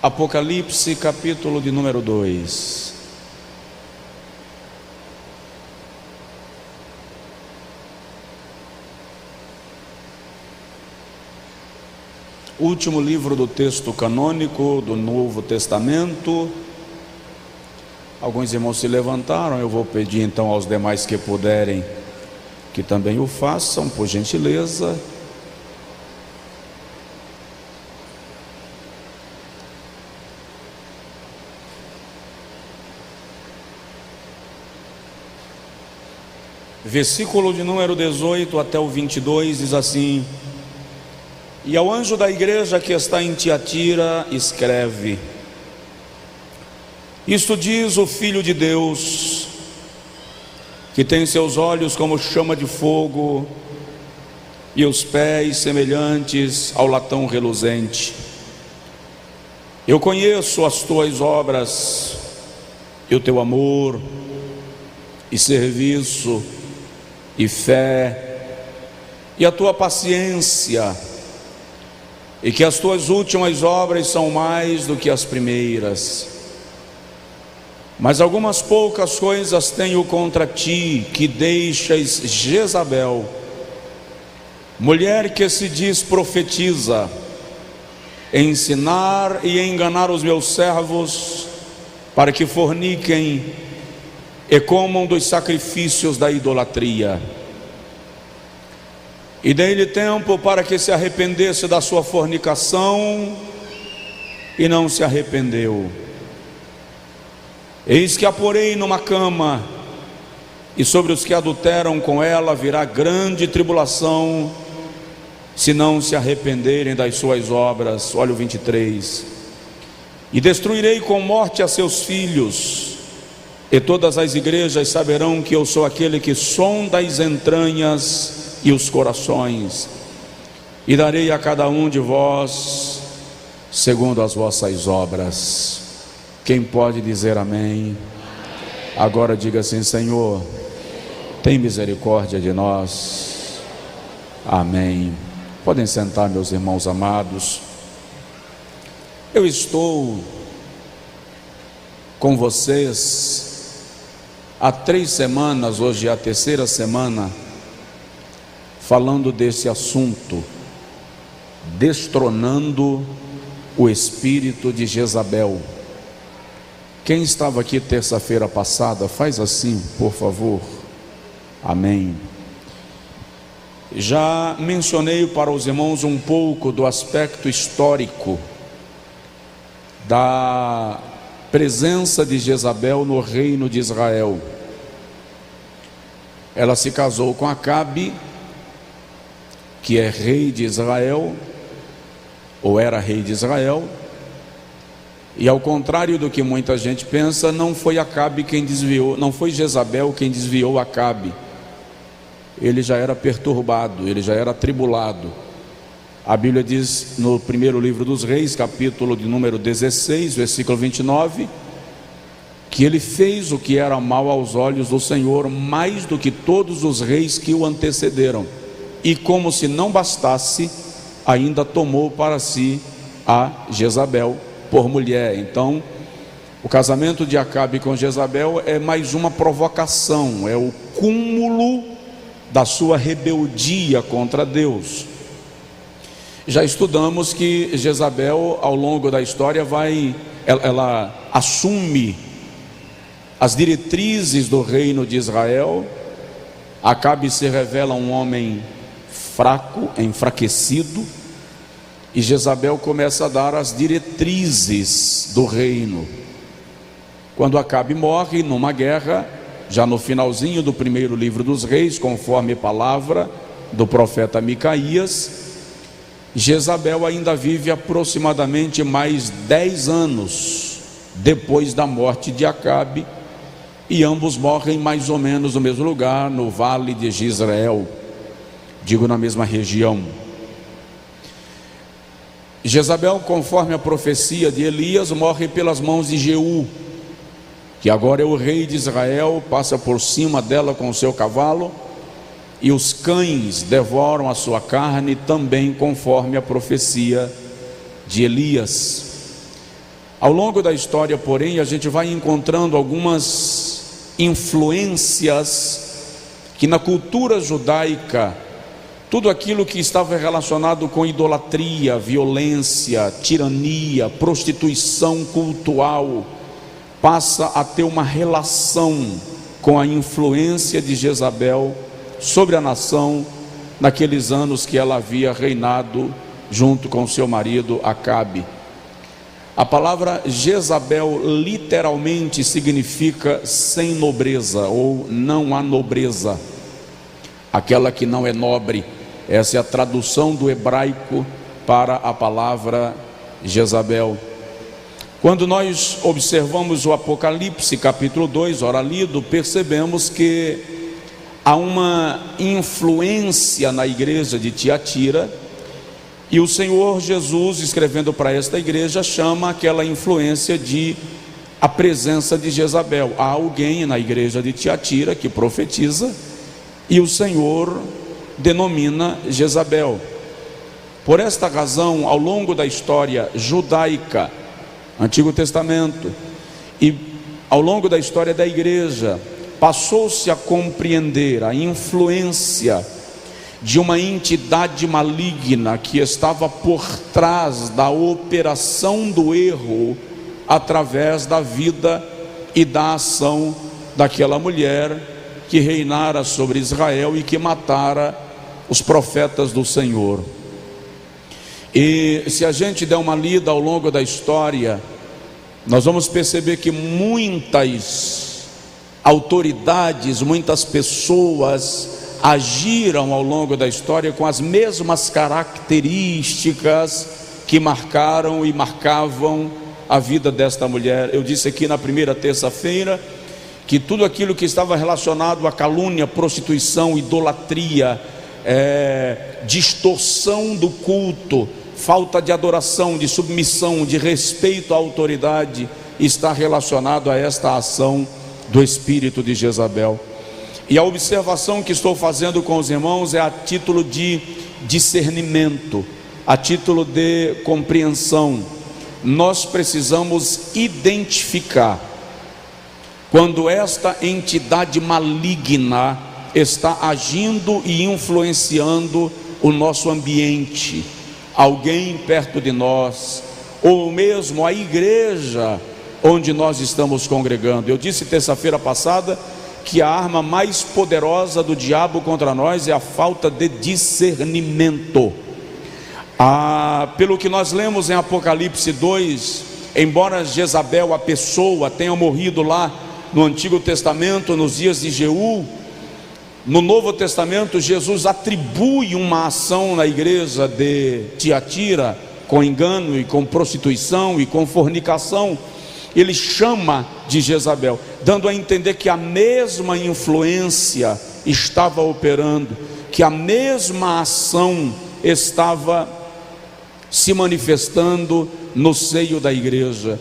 Apocalipse, capítulo de número 2. Último livro do texto canônico do Novo Testamento. Alguns irmãos se levantaram, eu vou pedir então aos demais que puderem que também o façam, por gentileza. Versículo de número 18 até o 22 diz assim: E ao anjo da igreja que está em Tiatira escreve: Isto diz o Filho de Deus, que tem seus olhos como chama de fogo e os pés semelhantes ao latão reluzente. Eu conheço as tuas obras, e o teu amor, e serviço, e fé, e a tua paciência, e que as tuas últimas obras são mais do que as primeiras. Mas algumas poucas coisas tenho contra ti, que deixas Jezabel, mulher que se diz profetiza, ensinar e enganar os meus servos, para que forniquem e comam dos sacrifícios da idolatria. E dei-lhe tempo para que se arrependesse da sua fornicação, e não se arrependeu. Eis que a porei numa cama, e sobre os que adulteram com ela virá grande tribulação, se não se arrependerem das suas obras. Olha o 23. E destruirei com morte a seus filhos, e todas as igrejas saberão que eu sou aquele que sonda as entranhas e os corações, e darei a cada um de vós segundo as vossas obras. Quem pode dizer amém? Agora diga assim: Senhor, tem misericórdia de nós. Amém. Podem sentar, meus irmãos amados. Eu estou com vocês há 3 semanas, hoje é a 3ª semana, falando desse assunto, destronando o espírito de Jezabel. Quem estava aqui terça-feira passada, faz assim, por favor. Amém. Já mencionei para os irmãos um pouco do aspecto histórico da presença de Jezabel no reino de Israel. Ela se casou com Acabe, que é rei de Israel, ou era rei de Israel, e ao contrário do que muita gente pensa, não foi Acabe quem desviou, não foi Jezabel quem desviou Acabe. Ele já era perturbado, ele já era atribulado. A Bíblia diz no primeiro livro dos Reis, capítulo de número 16, versículo 29, que ele fez o que era mal aos olhos do Senhor, mais do que todos os reis que o antecederam. E como se não bastasse, ainda tomou para si a Jezabel por mulher. Então, o casamento de Acabe com Jezabel é mais uma provocação, é o cúmulo da sua rebeldia contra Deus. Já estudamos que Jezabel, ao longo da história, ela assume as diretrizes do reino de Israel. Acabe se revela um homem fraco, enfraquecido, e Jezabel começa a dar as diretrizes do reino. Quando Acabe morre numa guerra, já no finalzinho do primeiro livro dos Reis, conforme palavra do profeta Micaías, Jezabel ainda vive aproximadamente mais 10 anos depois da morte de Acabe, e ambos morrem mais ou menos no mesmo lugar, no vale de Jezreel, digo, na mesma região. Jezabel, conforme a profecia de Elias, morre pelas mãos de Jeú, que agora é o rei de Israel, passa por cima dela com o seu cavalo, e os cães devoram a sua carne, também conforme a profecia de Elias. Ao longo da história, porém, a gente vai encontrando algumas influências que na cultura judaica, tudo aquilo que estava relacionado com idolatria, violência, tirania, prostituição cultural, passa a ter uma relação com a influência de Jezabel sobre a nação naqueles anos que ela havia reinado junto com seu marido Acabe. A palavra Jezabel literalmente significa sem nobreza, ou não há nobreza, aquela que não é nobre. Essa é a tradução do hebraico para a palavra Jezabel. Quando nós observamos o Apocalipse capítulo 2, ora lido, percebemos que há uma influência na igreja de Tiatira, e o Senhor Jesus, escrevendo para esta igreja, chama aquela influência de a presença de Jezabel. Há alguém na igreja de Tiatira que profetiza, e o Senhor denomina Jezabel. Por esta razão, ao longo da história judaica, Antigo Testamento, e ao longo da história da igreja, passou-se a compreender a influência de uma entidade maligna que estava por trás da operação do erro através da vida e da ação daquela mulher que reinara sobre Israel e que matara os profetas do Senhor. E se a gente der uma lida ao longo da história, nós vamos perceber que muitas autoridades, muitas pessoas agiram ao longo da história com as mesmas características que marcaram e marcavam a vida desta mulher. Eu disse aqui na primeira terça-feira que tudo aquilo que estava relacionado à calúnia, prostituição, idolatria, distorção do culto, falta de adoração, de submissão, de respeito à autoridade, está relacionado a esta ação do espírito de Jezabel. E a observação que estou fazendo com os irmãos é a título de discernimento, a título de compreensão. Nós precisamos identificar quando esta entidade maligna está agindo e influenciando o nosso ambiente, alguém perto de nós, ou mesmo a igreja onde nós estamos congregando. Eu disse terça-feira passada que a arma mais poderosa do diabo contra nós é a falta de discernimento. Pelo que nós lemos em Apocalipse 2, embora Jezabel, a pessoa, tenha morrido lá no Antigo Testamento, nos dias de Jeú, no Novo Testamento Jesus atribui uma ação na igreja de Tiatira com engano e com prostituição e com fornicação. Ele chama de Jezabel, dando a entender que a mesma influência estava operando, que a mesma ação estava se manifestando no seio da igreja.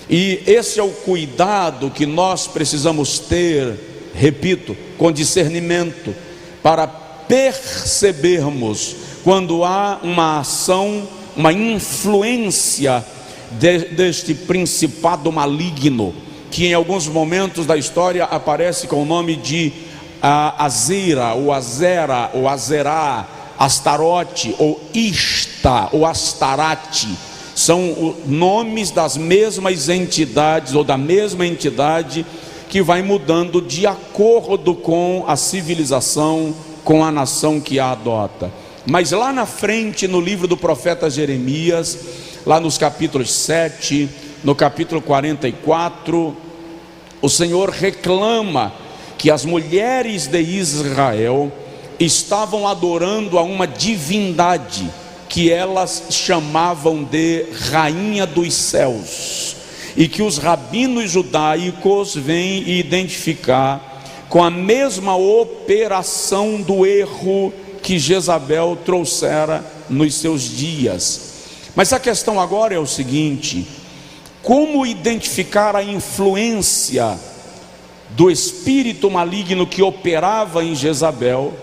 E esse é o cuidado que nós precisamos ter, repito, com discernimento, para percebermos quando há uma ação, uma influência deste principado maligno, que em alguns momentos da história aparece com o nome de Azira, ou Azera, ou Azerá, Astarote, ou Ista, ou Astarate. São nomes das mesmas entidades, ou da mesma entidade, que vai mudando de acordo com a civilização, com a nação que a adota. Mas lá na frente, no livro do profeta Jeremias, lá nos capítulos 7, no capítulo 44, o Senhor reclama que as mulheres de Israel estavam adorando a uma divindade que elas chamavam de Rainha dos Céus, e que os rabinos judaicos vêm identificar com a mesma operação do erro que Jezabel trouxera nos seus dias. Mas a questão agora é o seguinte: como identificar a influência do espírito maligno que operava em Jezabel,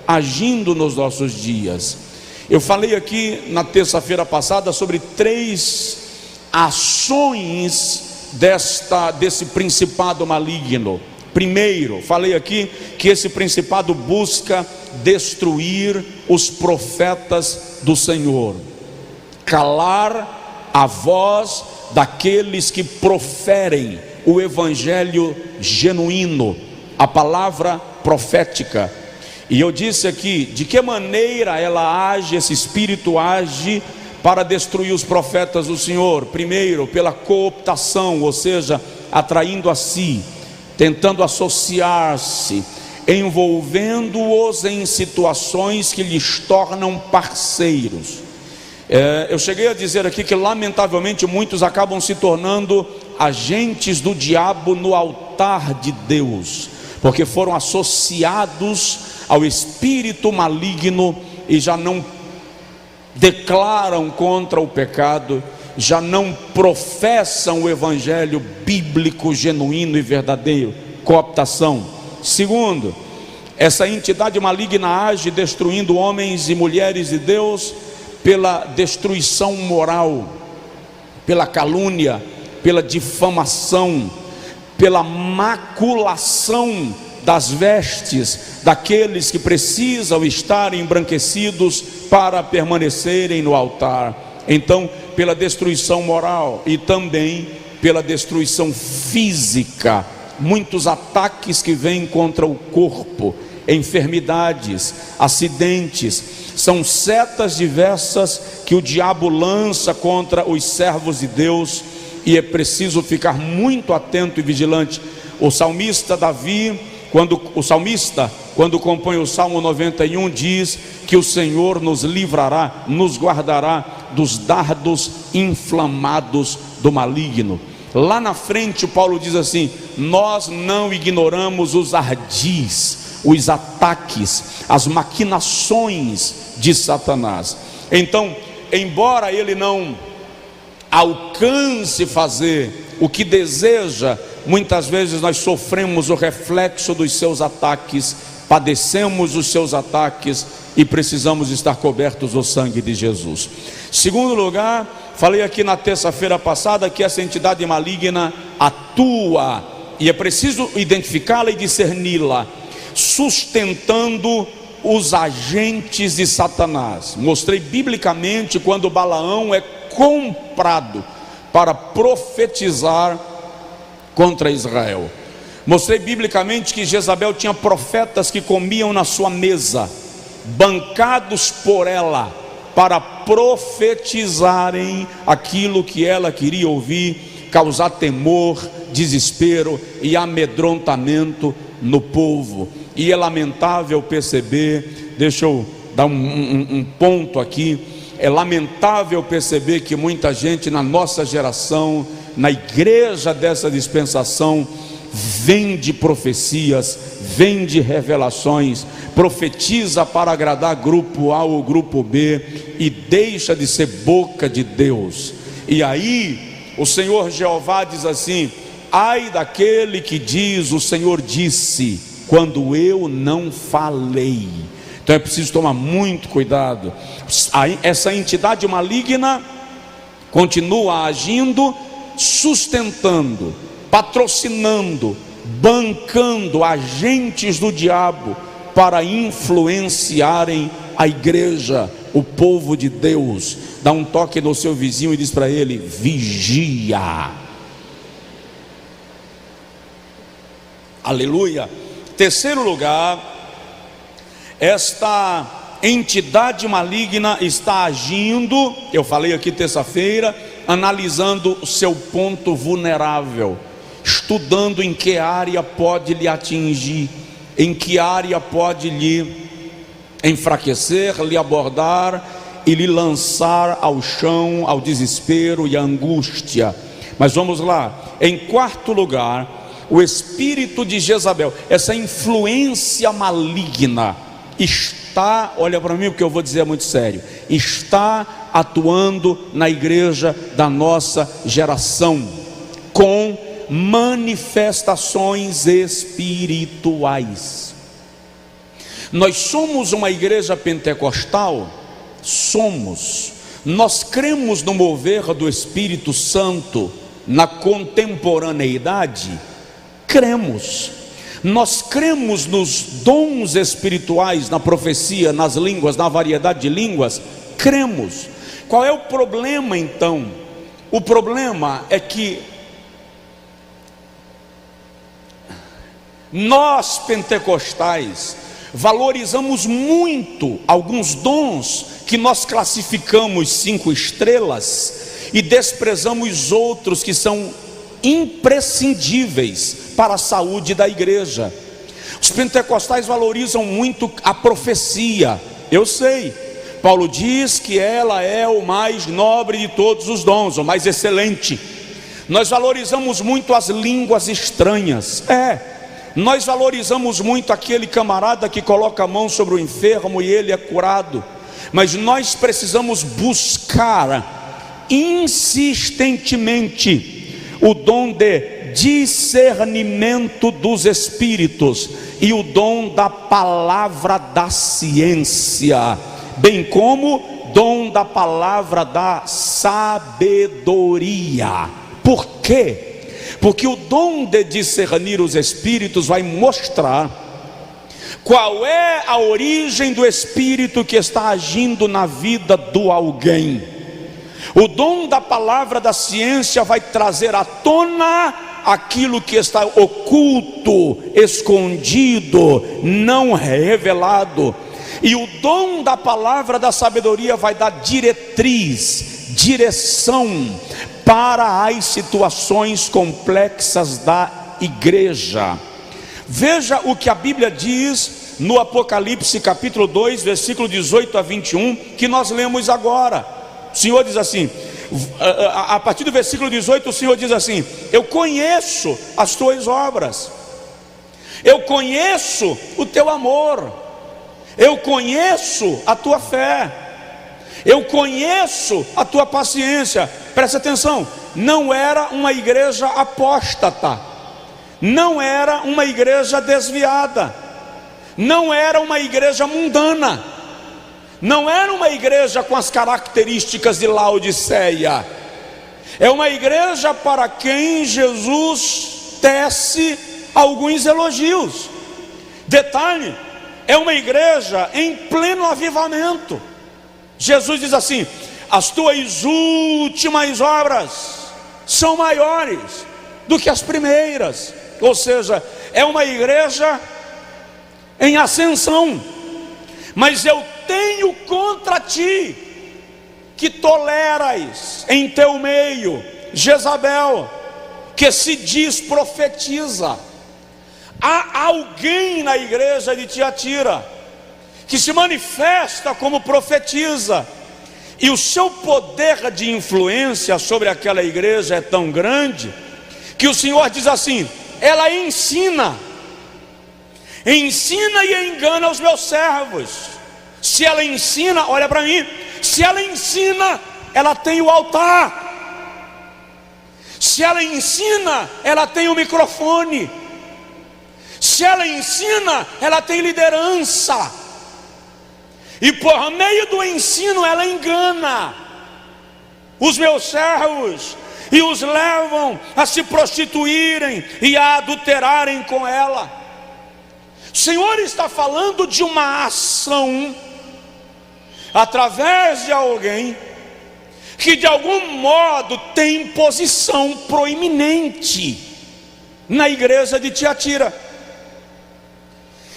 agindo nos nossos dias? Eu falei aqui na terça-feira passada sobre três ações desse principado maligno. Primeiro, falei aqui que esse principado busca destruir os profetas do Senhor, calar a voz daqueles que proferem o evangelho genuíno, a palavra profética. E eu disse aqui de que maneira ela age, esse espírito age para destruir os profetas do Senhor. Primeiro, pela cooptação, ou seja, atraindo a si, tentando associar-se, envolvendo-os em situações que lhes tornam parceiros. Eu cheguei a dizer aqui que lamentavelmente muitos acabam se tornando agentes do diabo no altar de Deus, porque foram associados ao espírito maligno e já não declaram contra o pecado, já não professam o evangelho bíblico genuíno e verdadeiro. Cooptação. Segundo, essa entidade maligna age destruindo homens e mulheres de Deus pela destruição moral, pela calúnia, pela difamação, pela maculação das vestes daqueles que precisam estar embranquecidos para permanecerem no altar. Então, pela destruição moral e também pela destruição física, muitos ataques que vêm contra o corpo, enfermidades, acidentes, são setas diversas que o diabo lança contra os servos de Deus, e é preciso ficar muito atento e vigilante. O salmista Davi, quando compõe o Salmo 91, diz que o Senhor nos livrará, nos guardará dos dardos inflamados do maligno. Lá na frente Paulo diz assim: nós não ignoramos os ardis, os ataques, as maquinações de Satanás. Então, embora ele não alcance fazer o que deseja, muitas vezes nós sofremos o reflexo dos seus ataques, padecemos os seus ataques e precisamos estar cobertos do sangue de Jesus. Segundo lugar, falei aqui na terça-feira passada que essa entidade maligna atua, e é preciso identificá-la e discerni-la, sustentando os agentes de Satanás. Mostrei biblicamente quando Balaão é comprado para profetizar contra Israel. Mostrei biblicamente que Jezabel tinha profetas que comiam na sua mesa, bancados por ela, para profetizarem aquilo que ela queria ouvir, causar temor, desespero e amedrontamento no povo. E é lamentável perceber, deixa eu dar um ponto aqui, é lamentável perceber que muita gente na nossa geração, na igreja dessa dispensação, vende profecias, vende revelações, profetiza para agradar grupo A ou grupo B e deixa de ser boca de Deus. E aí o Senhor Jeová diz assim: ai daquele que diz o Senhor disse, quando eu não falei. Então é preciso tomar muito cuidado. Essa entidade maligna continua agindo, sustentando, patrocinando, bancando agentes do diabo para influenciarem a igreja, o povo de Deus. Dá um toque no seu vizinho e diz para ele: vigia. Aleluia. Terceiro lugar, esta entidade maligna está agindo, eu falei aqui terça-feira, analisando o seu ponto vulnerável, estudando em que área pode lhe atingir, em que área pode lhe enfraquecer, lhe abordar e lhe lançar ao chão, ao desespero e à angústia. Mas vamos lá. Em quarto lugar, o espírito de Jezabel, essa influência maligna está, olha para mim porque eu vou dizer muito sério, está atuando na igreja da nossa geração com manifestações espirituais. Nós somos uma igreja pentecostal, somos, Nós cremos no mover do Espírito Santo na contemporaneidade? Cremos. Nós cremos nos dons espirituais, na profecia, nas línguas, na variedade de línguas? Cremos. Qual é o problema então? O problema é que nós pentecostais valorizamos muito alguns dons que nós classificamos 5 estrelas e desprezamos outros que são imprescindíveis para a saúde da igreja. Os pentecostais valorizam muito a profecia. Eu sei, Paulo diz que ela é o mais nobre de todos os dons, o mais excelente. Nós valorizamos muito as línguas estranhas. Nós valorizamos muito aquele camarada que coloca a mão sobre o enfermo e ele é curado. Mas nós precisamos buscar insistentemente o dom de discernimento dos espíritos e o dom da palavra da ciência, bem como dom da palavra da sabedoria. Por quê? Porque o dom de discernir os espíritos vai mostrar qual é a origem do espírito que está agindo na vida do alguém. O dom da palavra da ciência vai trazer à tona aquilo que está oculto, escondido, não revelado. E o dom da palavra da sabedoria vai dar diretriz, direção para as situações complexas da igreja. Veja o que a Bíblia diz no Apocalipse capítulo 2, versículo 18 a 21, que nós lemos agora. O Senhor diz assim, a partir do versículo 18, o Senhor diz assim: eu conheço as tuas obras, eu conheço o teu amor, eu conheço a tua fé, eu conheço a tua paciência. Presta atenção, não era uma igreja apóstata, não era uma igreja desviada, não era uma igreja mundana, não era uma igreja com as características de Laodiceia. É uma igreja para quem Jesus tece alguns elogios. Detalhe, é uma igreja em pleno avivamento. Jesus diz assim: as tuas últimas obras são maiores do que as primeiras. Ou seja, é uma igreja em ascensão. Mas eu tenho contra ti que toleras em teu meio Jezabel, que se diz profetiza. Há alguém na igreja de Tiatira que se manifesta como profetiza, e o seu poder de influência sobre aquela igreja é tão grande que o Senhor diz assim: ela ensina e engana os meus servos. Se ela ensina, olha para mim, se ela ensina, ela tem o altar. Se ela ensina, ela tem o microfone. Se ela ensina, ela tem liderança. E por meio do ensino ela engana os meus servos e os levam a se prostituírem e a adulterarem com ela. O Senhor está falando de uma ação através de alguém que de algum modo tem posição proeminente na igreja de Tiatira,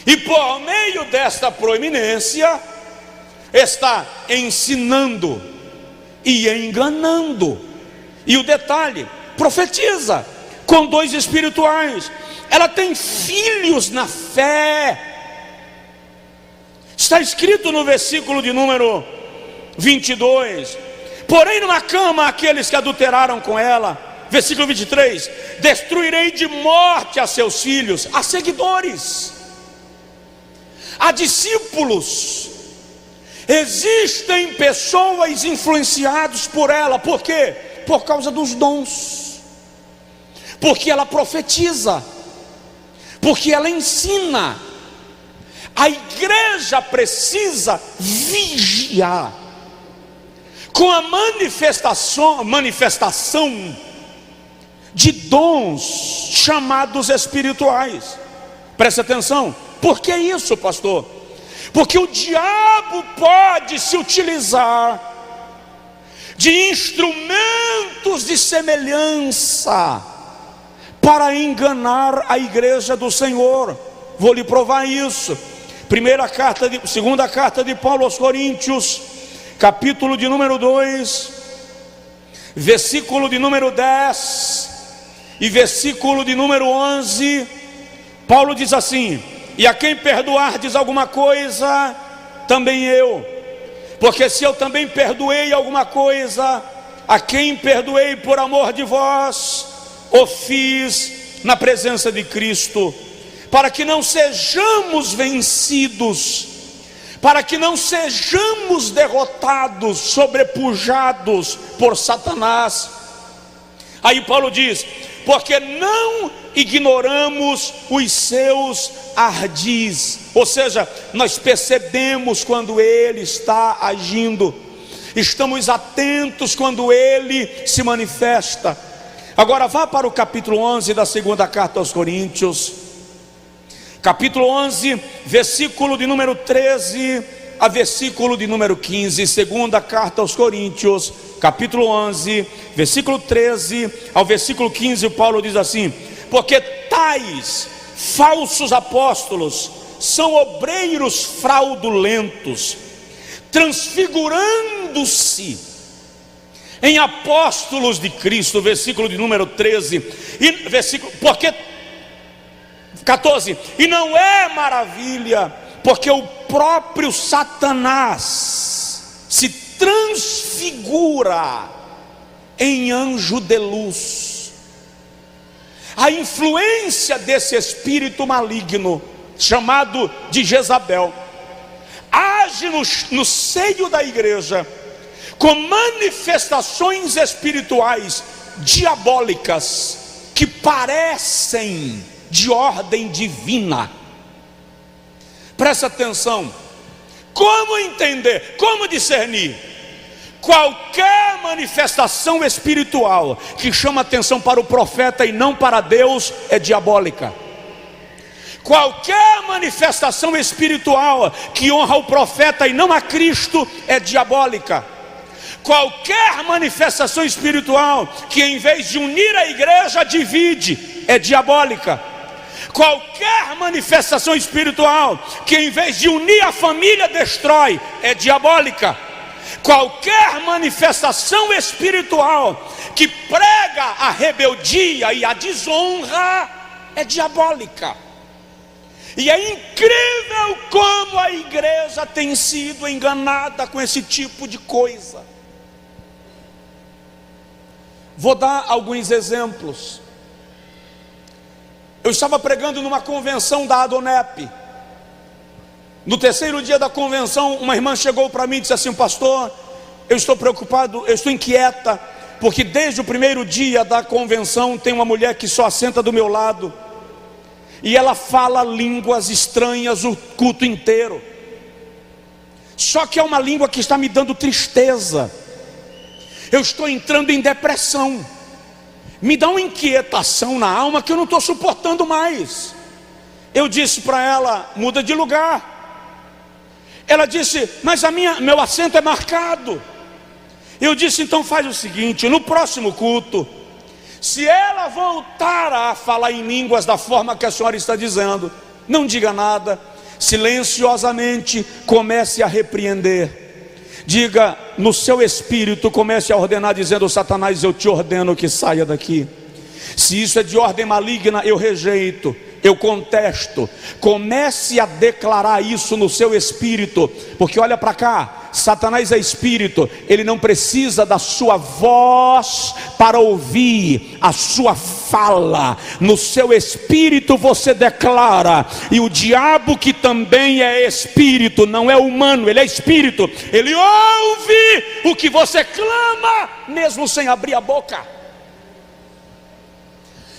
e por meio desta proeminência está ensinando e enganando. E o detalhe, profetiza com dons espirituais. Ela tem filhos na fé. Está escrito no versículo de número 22: porém numa cama aqueles que adulteraram com ela. Versículo 23: destruirei de morte a seus filhos. A seguidores, a discípulos. Existem pessoas influenciadas por ela. Por quê? Por causa dos dons, porque ela profetiza, porque ela ensina. A igreja precisa vigiar com a manifestação de dons chamados espirituais. Presta atenção. Por que isso, pastor? Porque o diabo pode se utilizar de instrumentos de semelhança para enganar a igreja do Senhor. Vou lhe provar isso. Segunda carta de Paulo aos Coríntios, capítulo de número 2, versículo de número 10 e versículo de número 11. Paulo diz assim: e a quem perdoardes alguma coisa, também eu, porque se eu também perdoei alguma coisa, a quem perdoei por amor de vós, o fiz na presença de Cristo, para que não sejamos vencidos, para que não sejamos derrotados, sobrepujados por Satanás. Aí Paulo diz: porque não ignoramos os seus ardis, ou seja, nós percebemos quando ele está agindo, estamos atentos quando ele se manifesta. Agora vá para o capítulo 11 da segunda carta aos Coríntios, capítulo 11, versículo de número 13 a versículo de número 15. Segunda carta aos Coríntios, capítulo 11, versículo 13 ao versículo 15, Paulo diz assim: porque tais falsos apóstolos são obreiros fraudulentos, transfigurando-se em apóstolos de Cristo. Versículo de número 13 e versículo, porque 14, e não é maravilha, porque o próprio Satanás se transfigura em anjo de luz. A influência desse espírito maligno, chamado de Jezabel, age no seio da igreja com manifestações espirituais diabólicas que parecem de ordem divina. Presta atenção. Como entender, como discernir? Qualquer manifestação espiritual que chama atenção para o profeta e não para Deus é diabólica. Qualquer manifestação espiritual que honra o profeta e não a Cristo é diabólica. Qualquer manifestação espiritual que em vez de unir a igreja divide é diabólica. Qualquer manifestação espiritual que em vez de unir a família destrói é diabólica. Qualquer manifestação espiritual que prega a rebeldia e a desonra é diabólica. E é incrível como a igreja tem sido enganada com esse tipo de coisa. Vou dar alguns exemplos. Eu estava pregando numa convenção da Adonep. No terceiro dia da convenção, uma irmã chegou para mim e disse assim: pastor, eu estou preocupado, eu estou inquieta, porque desde o primeiro dia da convenção tem uma mulher que só assenta do meu lado, e ela fala línguas estranhas o culto inteiro. Só que é uma língua que está me dando tristeza. Eu estou entrando em depressão. Me dá uma inquietação na alma que eu não estou suportando mais. Eu disse para ela: muda de lugar. Ela disse: mas meu assento é marcado. Eu disse: então faz o seguinte, no próximo culto, se ela voltar a falar em línguas da forma que a senhora está dizendo, não diga nada, silenciosamente comece a repreender. Diga no seu espírito, comece a ordenar, dizendo: Satanás, eu te ordeno que saia daqui. Se isso é de ordem maligna, eu rejeito, eu contesto. Comece a declarar isso no seu espírito, porque olha para cá, Satanás é espírito, ele não precisa da sua voz para ouvir a sua fala. No seu espírito você declara, e o diabo, que também é espírito, não é humano, ele é espírito, ele ouve o que você clama, mesmo sem abrir a boca.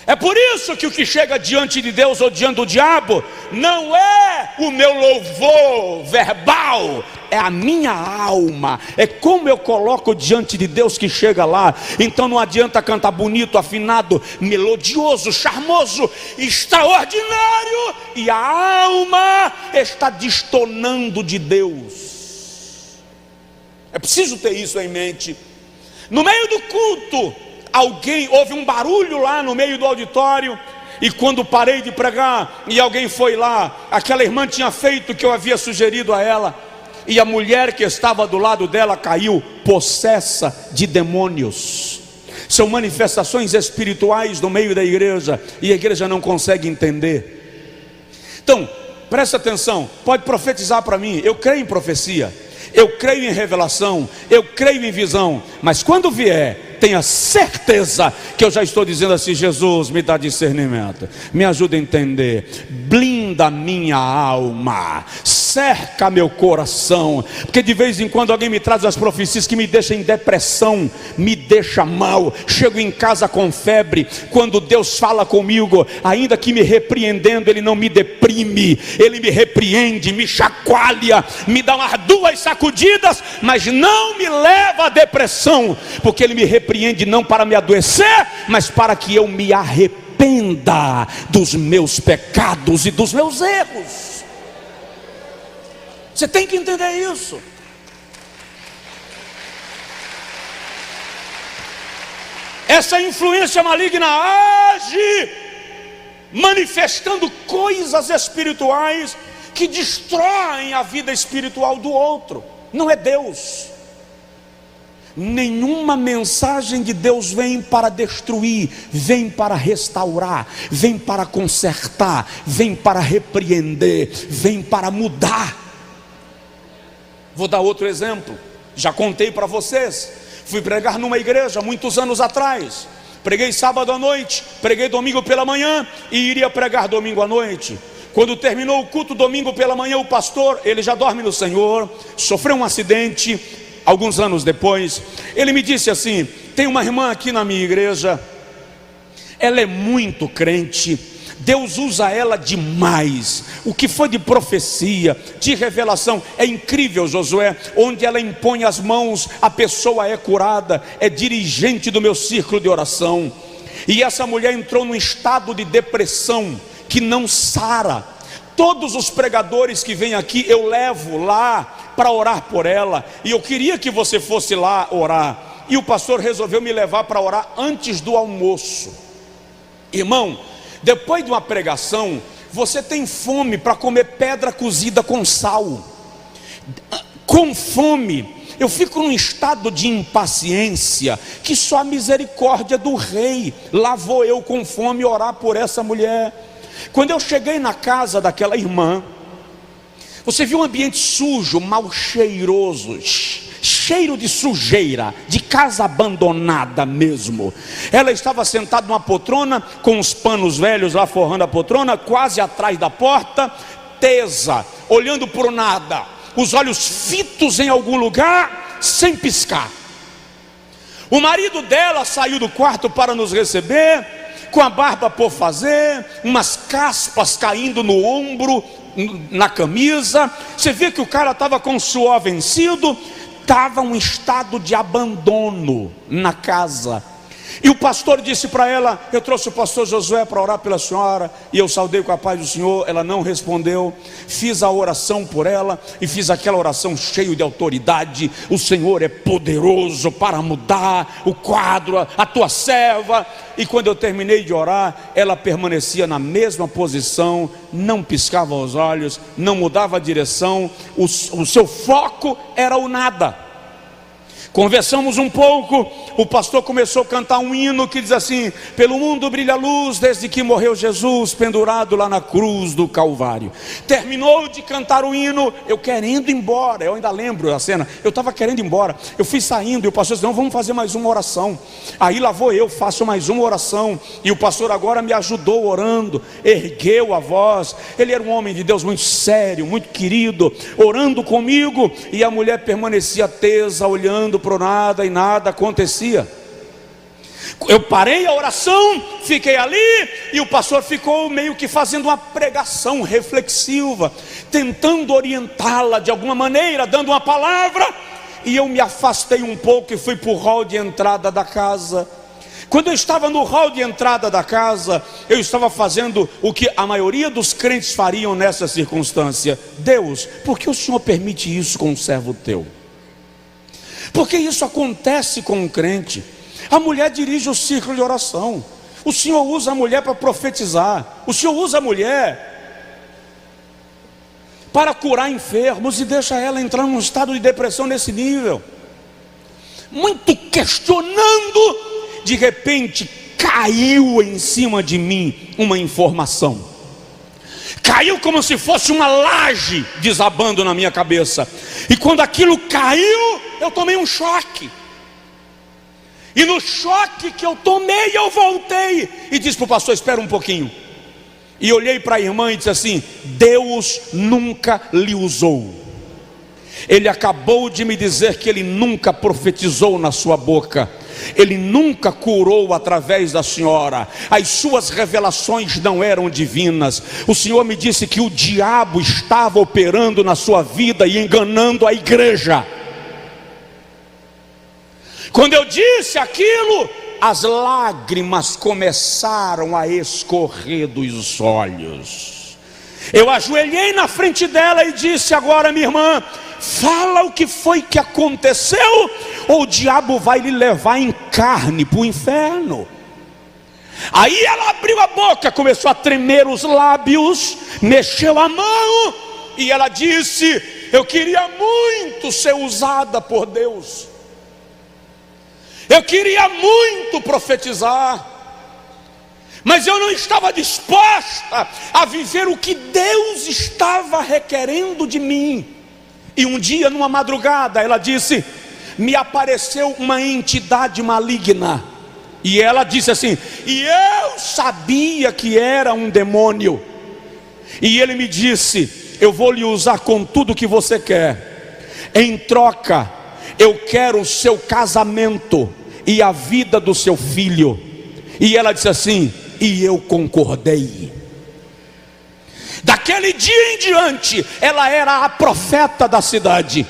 É por isso que o que chega diante de Deus ou diante do diabo não é o meu louvor verbal, é a minha alma, é como eu coloco diante de Deus que chega lá. Então não adianta cantar bonito, afinado, melodioso, charmoso, extraordinário, e a alma está destonando de Deus. É preciso ter isso em mente. No meio do culto, houve um barulho lá no meio do auditório, e quando parei de pregar e alguém foi lá, aquela irmã tinha feito o que eu havia sugerido a ela, e a mulher que estava do lado dela caiu possessa de demônios. São manifestações espirituais no meio da igreja, e a igreja não consegue entender. Então, presta atenção, pode profetizar para mim, eu creio em profecia, eu creio em revelação, eu creio em visão, mas quando vier, tenha certeza que eu já estou dizendo assim: Jesus, me dá discernimento, me ajuda a entender, blinda minha alma, cerca meu coração, porque de vez em quando alguém me traz as profecias que me deixam em depressão, me deixa mal, chego em casa com febre. Quando Deus fala comigo, ainda que me repreendendo, Ele não me deprime, Ele me repreende, me chacoalha, me dá umas 2 sacudidas, mas não me leva à depressão, porque Ele me repreende não para me adoecer, mas para que eu me arrependa dos meus pecados e dos meus erros. Você tem que entender isso. Essa influência maligna age manifestando coisas espirituais que destroem a vida espiritual do outro. Não é Deus. Nenhuma mensagem de Deus vem para destruir, vem para restaurar, vem para consertar, vem para repreender, vem para mudar. Vou dar outro exemplo, já contei para vocês. Fui pregar numa igreja muitos anos atrás, preguei sábado à noite, preguei domingo pela manhã e iria pregar domingo à noite. Quando terminou o culto domingo pela manhã, o pastor, ele já dorme no Senhor, sofreu um acidente. Alguns anos depois, ele me disse assim: tem uma irmã aqui na minha igreja, ela é muito crente, Deus usa ela demais. O que foi de profecia, de revelação, é incrível, Josué. Onde ela impõe as mãos, a pessoa é curada. É dirigente do meu círculo de oração. E essa mulher entrou num estado de depressão que não sara. Todos os pregadores que vêm aqui, eu levo lá para orar por ela, e eu queria que você fosse lá orar, e o pastor resolveu me levar para orar antes do almoço. Irmão, depois de uma pregação, você tem fome para comer pedra cozida com sal. Com fome, eu fico num estado de impaciência, que só a misericórdia do rei. Lá vou eu com fome orar por essa mulher. Quando eu cheguei na casa daquela irmã, você viu um ambiente sujo, mal cheiroso, cheiro de sujeira, de casa abandonada mesmo. Ela estava sentada numa poltrona, com os panos velhos lá forrando a poltrona, quase atrás da porta, tesa, olhando para o nada, os olhos fitos em algum lugar, sem piscar. O marido dela saiu do quarto para nos receber, com a barba por fazer, umas caspas caindo no ombro, na camisa. Você vê que o cara estava com o suor vencido, estava um estado de abandono na casa. E o pastor disse para ela: eu trouxe o pastor Josué para orar pela senhora. E eu saudei com a paz do Senhor. Ela não respondeu. Fiz a oração por ela, e fiz aquela oração cheio de autoridade: o Senhor é poderoso para mudar o quadro, a tua serva. E quando eu terminei de orar, ela permanecia na mesma posição, não piscava os olhos, não mudava a direção. O seu foco era o nada. Conversamos um pouco, o pastor começou a cantar um hino que diz assim: pelo mundo brilha a luz desde que morreu Jesus, pendurado lá na cruz do Calvário. Terminou de cantar o hino, eu querendo ir embora, eu ainda lembro a cena, eu estava querendo ir embora, eu fui saindo e o pastor disse: não, vamos fazer mais uma oração. Aí lá vou eu, faço mais uma oração, e o pastor agora me ajudou orando, ergueu a voz. Ele era um homem de Deus muito sério, muito querido, orando comigo, e a mulher permanecia tesa, olhando para nada, e nada acontecia. Eu parei a oração, fiquei ali, e o pastor ficou meio que fazendo uma pregação reflexiva, tentando orientá-la de alguma maneira, dando uma palavra. E eu me afastei um pouco e fui para o hall de entrada da casa. Quando eu estava no hall de entrada da casa, eu estava fazendo o que a maioria dos crentes fariam nessa circunstância. Deus, por que o Senhor permite isso com um servo teu? Porque isso acontece com um crente. A mulher dirige o círculo de oração. O Senhor usa a mulher para profetizar. O Senhor usa a mulher para curar enfermos e deixa ela entrar num estado de depressão nesse nível. Muito questionando, de repente caiu em cima de mim uma informação. Caiu como se fosse uma laje desabando na minha cabeça. E quando aquilo caiu, eu tomei um choque. E no choque que eu tomei, eu voltei e disse para o pastor: espera um pouquinho. E olhei para a irmã e disse assim: Deus nunca lhe usou. Ele acabou de me dizer que Ele nunca profetizou na sua boca. Ele nunca curou através da senhora. As suas revelações não eram divinas. O Senhor me disse que o diabo estava operando na sua vida e enganando a igreja. Quando eu disse aquilo, as lágrimas começaram a escorrer dos olhos. Eu ajoelhei na frente dela e disse: agora, minha irmã, fala o que foi que aconteceu, ou o diabo vai lhe levar em carne para o inferno. Aí ela abriu a boca, começou a tremer os lábios, mexeu a mão, e ela disse: eu queria muito ser usada por Deus, eu queria muito profetizar, mas eu não estava disposta a viver o que Deus estava requerendo de mim. E um dia, numa madrugada, ela disse: me apareceu uma entidade maligna. E ela disse assim: e eu sabia que era um demônio. E ele me disse: eu vou lhe usar com tudo que você quer. Em troca, eu quero o seu casamento e a vida do seu filho. E ela disse assim: e eu concordei. Daquele dia em diante, ela era a profeta da cidade.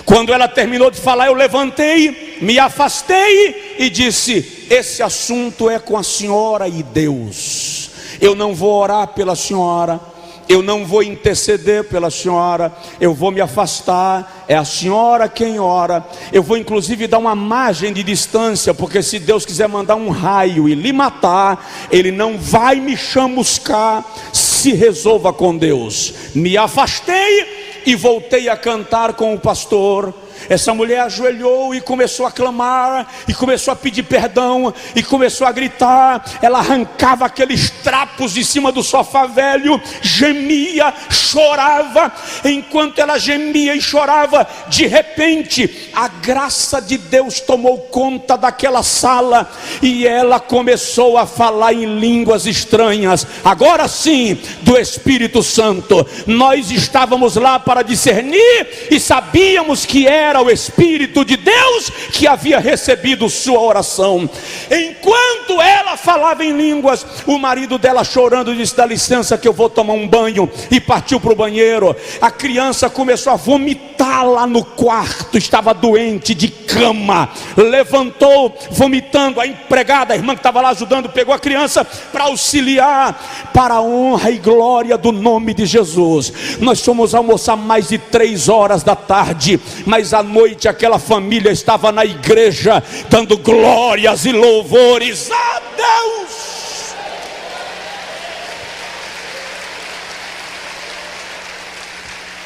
Quando ela terminou de falar, eu levantei, me afastei e disse: esse assunto é com a senhora e Deus. Eu não vou orar pela senhora, eu não vou interceder pela senhora, eu vou me afastar, é a senhora quem ora. Eu vou inclusive dar uma margem de distância, porque se Deus quiser mandar um raio e lhe matar, Ele não vai me chamuscar. Se resolva com Deus. Me afastei e voltei a cantar com o pastor. Essa mulher ajoelhou e começou a clamar, e começou a pedir perdão, e começou a gritar. Ela arrancava aqueles trapos de cima do sofá velho, gemia, chorava. Enquanto ela gemia e chorava, de repente a graça de Deus tomou conta daquela sala, e ela começou a falar em línguas estranhas, agora sim, do Espírito Santo. Nós estávamos lá para discernir e sabíamos que era o Espírito de Deus que havia recebido sua oração. Enquanto ela falava em línguas, o marido dela, chorando, disse: dá licença que eu vou tomar um banho, e partiu para o banheiro. A criança começou a vomitar lá no quarto, estava doente de cama, levantou vomitando. A empregada, a irmã que estava lá ajudando, pegou a criança para auxiliar. Para a honra e glória do nome de Jesus, nós fomos almoçar mais de 3 horas da tarde, mas à noite aquela família estava na igreja dando glórias e louvores a Deus.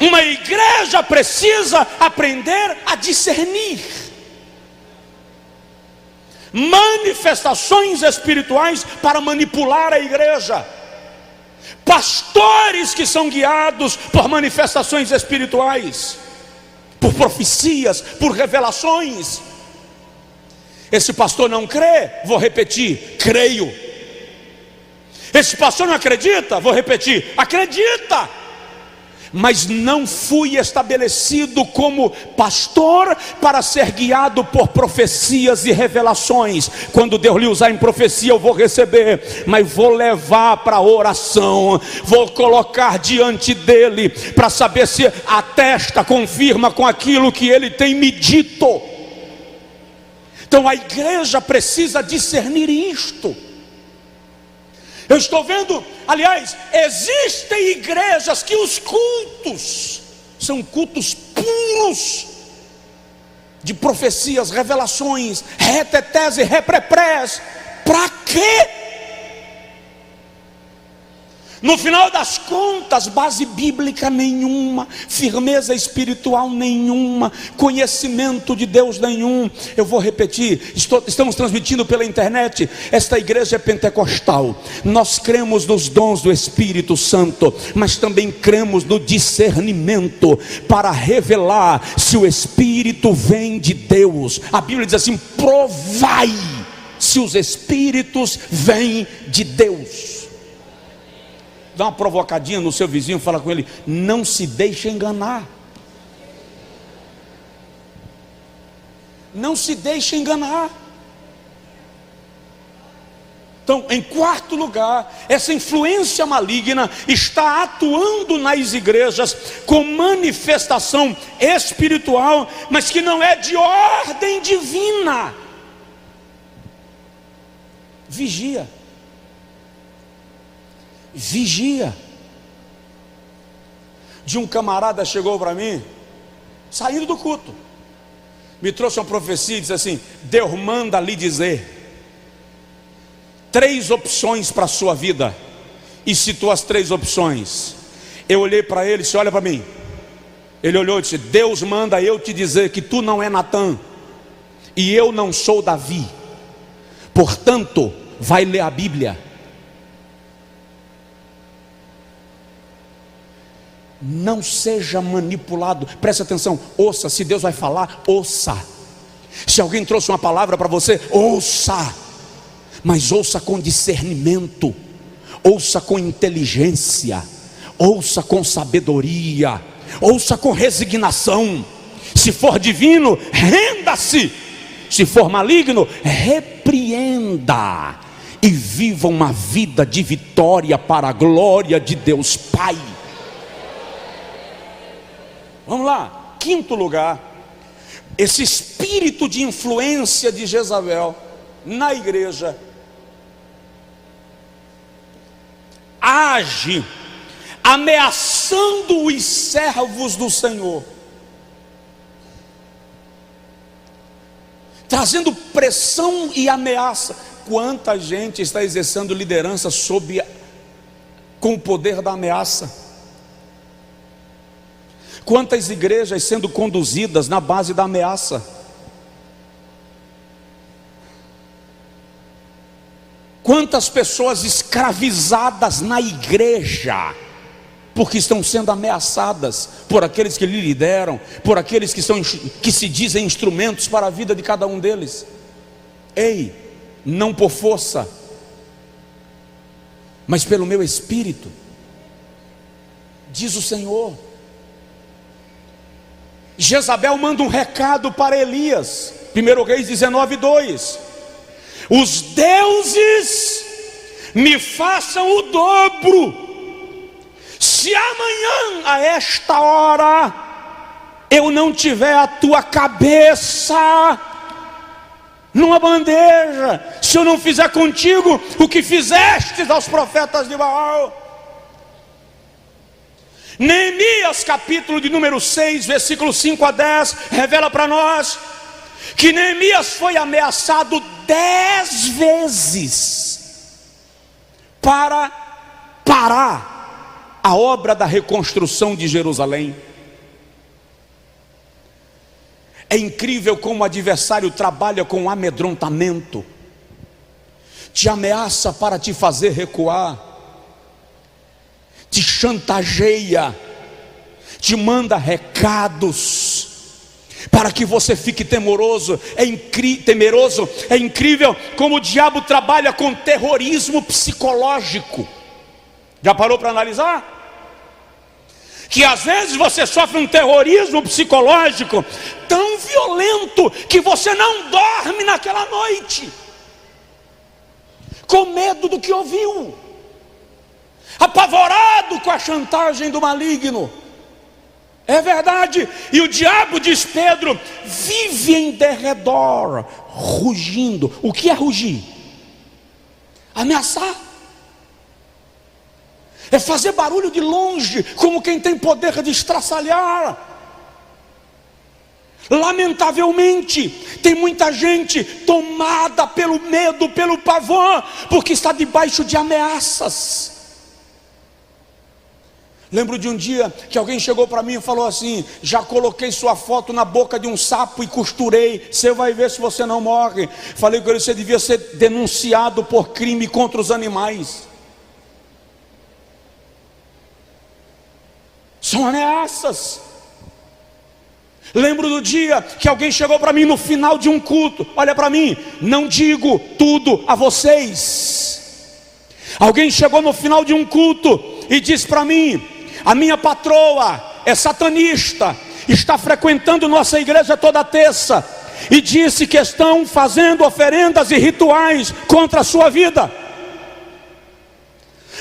Uma igreja precisa aprender a discernir manifestações espirituais para manipular a igreja. Pastores que são guiados por manifestações espirituais, por profecias, por revelações. Esse pastor não crê, vou repetir, creio. Esse pastor não acredita, vou repetir, acredita. mas não fui estabelecido como pastor para ser guiado por profecias e revelações. Quando Deus lhe usar em profecia, eu vou receber, mas vou levar para oração, vou colocar diante dele para saber se atesta, confirma com aquilo que ele tem me dito. Então a igreja precisa discernir isto. Eu estou vendo, aliás, existem igrejas que os cultos são cultos puros, de profecias, revelações, retetese, repreprés. Para quê? No final das contas, base bíblica nenhuma, firmeza espiritual nenhuma, conhecimento de Deus nenhum. Eu vou repetir, estamos transmitindo pela internet. Esta igreja é pentecostal. Nós cremos nos dons do Espírito Santo, mas também cremos no discernimento para revelar se o Espírito vem de Deus. A Bíblia diz assim: provai se os Espíritos vêm de Deus. Dá uma provocadinha no seu vizinho, fala com ele: não se deixe enganar. Não se deixe enganar. Então, em quarto lugar, essa influência maligna está atuando nas igrejas com manifestação espiritual, mas que não é de ordem divina. Vigia. Vigia. De um camarada chegou para mim, saindo do culto, me trouxe uma profecia e disse assim: Deus manda lhe dizer 3 opções para a sua vida, e citou as 3 opções. Eu olhei para ele e disse: olha para mim. Ele olhou e disse: Deus manda eu te dizer que tu não é Natã, e eu não sou Davi, portanto vai ler a Bíblia. Não seja manipulado, preste atenção, ouça. Se Deus vai falar, ouça. Se alguém trouxe uma palavra para você, ouça, mas ouça com discernimento, ouça com inteligência, ouça com sabedoria, ouça com resignação. Se for divino, renda-se. Se for maligno, repreenda, e viva uma vida de vitória para a glória de Deus Pai. Vamos lá, quinto lugar, esse espírito de influência de Jezabel na igreja age ameaçando os servos do Senhor, trazendo pressão e ameaça. Quanta gente está exercendo liderança com o poder da ameaça? Quantas igrejas sendo conduzidas na base da ameaça? Quantas pessoas escravizadas na igreja, porque estão sendo ameaçadas por aqueles que lhe lideram, por aqueles que se dizem instrumentos para a vida de cada um deles. Ei, não por força, mas pelo meu espírito, diz o Senhor. Jezabel manda um recado para Elias, 1 Reis 19:2: os deuses me façam o dobro, se amanhã a esta hora eu não tiver a tua cabeça numa bandeja, se eu não fizer contigo o que fizestes aos profetas de Baal. Neemias, capítulo de número 6, versículos 5 a 10, revela para nós que Neemias foi ameaçado 10 vezes para parar a obra da reconstrução de Jerusalém. É incrível como o adversário trabalha com amedrontamento, te ameaça para te fazer recuar, te chantageia, te manda recados para que você fique temeroso. Temeroso. É incrível como o diabo trabalha com terrorismo psicológico. Já parou para analisar? que às vezes você sofre um terrorismo psicológico tão violento que você não dorme naquela noite, com medo do que ouviu, apavorado com a chantagem do maligno. É verdade. E o diabo, diz Pedro, vive em derredor, rugindo. O que é rugir? Ameaçar. É fazer barulho de longe, como quem tem poder de estraçalhar. Lamentavelmente, tem muita gente tomada pelo medo, pelo pavor, porque está debaixo de ameaças. Lembro de um dia que alguém chegou para mim e falou assim: já coloquei sua foto na boca de um sapo e costurei, você vai ver se você não morre. Falei com ele: você devia ser denunciado por crime contra os animais. São ameaças. Lembro do dia que alguém chegou para mim no final de um culto: olha para mim, não digo tudo a vocês. Alguém chegou no final de um culto e disse para mim: a minha patroa é satanista, está frequentando nossa igreja toda terça, e disse que estão fazendo oferendas e rituais contra a sua vida.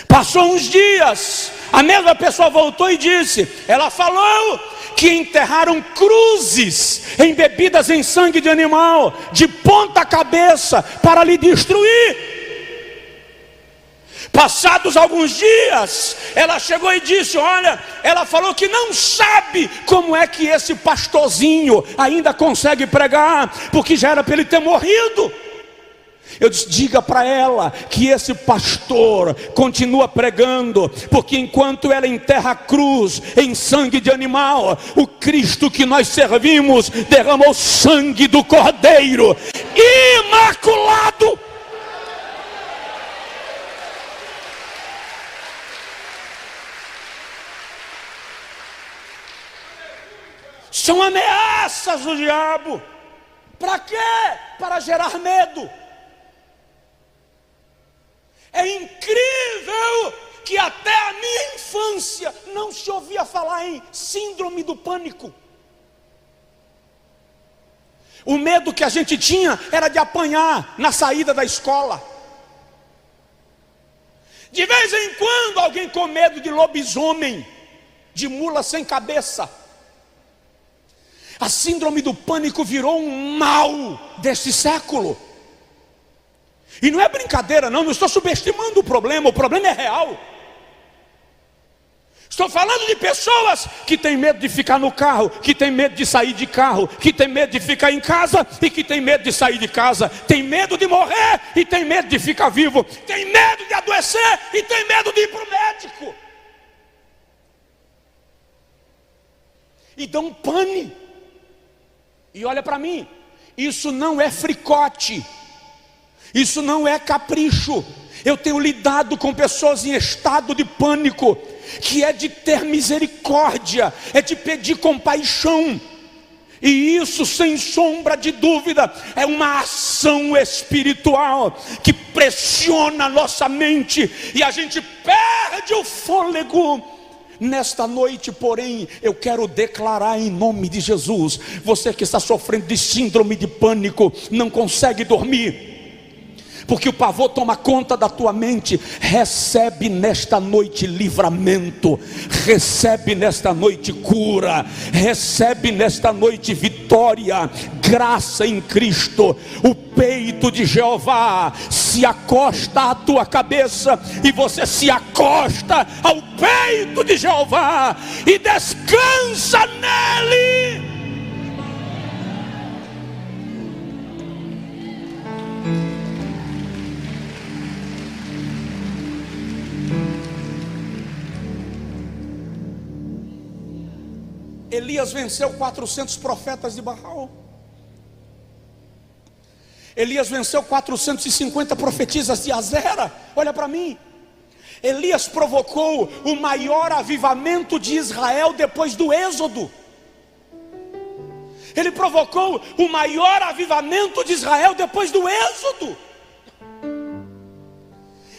Passou uns dias, a mesma pessoa voltou e disse: ela falou que enterraram cruzes embebidas em sangue de animal, de ponta cabeça, para lhe destruir. Passados alguns dias, ela chegou e disse: olha, ela falou que não sabe como é que esse pastorzinho ainda consegue pregar, porque já era para ele ter morrido. Eu disse: diga para ela que esse pastor continua pregando, porque enquanto ela enterra a cruz em sangue de animal, o Cristo que nós servimos derramou sangue do Cordeiro imaculado. São ameaças do diabo. Para quê? Para gerar medo. É incrível que até a minha infância não se ouvia falar em síndrome do pânico. O medo que a gente tinha era de apanhar na saída da escola. De vez em quando alguém com medo de lobisomem, de mula sem cabeça. A síndrome do pânico virou um mal deste século. E não é brincadeira não estou subestimando o problema é real. Estou falando de pessoas que têm medo de ficar no carro, que têm medo de sair de carro, que têm medo de ficar em casa e que têm medo de sair de casa. Tem medo de morrer e tem medo de ficar vivo. Tem medo de adoecer e tem medo de ir para o médico. E dão pane. E olha para mim, isso não é fricote, isso não é capricho. Eu tenho lidado com pessoas em estado de pânico, que é de ter misericórdia, é de pedir compaixão. E isso, sem sombra de dúvida, é uma ação espiritual que pressiona a nossa mente e a gente perde o fôlego. Nesta noite, porém, eu quero declarar em nome de Jesus: você que está sofrendo de síndrome de pânico, não consegue dormir, porque o pavor toma conta da tua mente, recebe nesta noite livramento, recebe nesta noite cura, recebe nesta noite vitória, graça em Cristo. O peito de Jeová se acosta à tua cabeça e você se acosta ao peito de Jeová e descansa nele. Elias venceu 400 profetas de Baal. Elias venceu 450 profetisas de Azera. Olha para mim. Elias provocou o maior avivamento de Israel depois do Êxodo. Ele provocou o maior avivamento de Israel depois do Êxodo.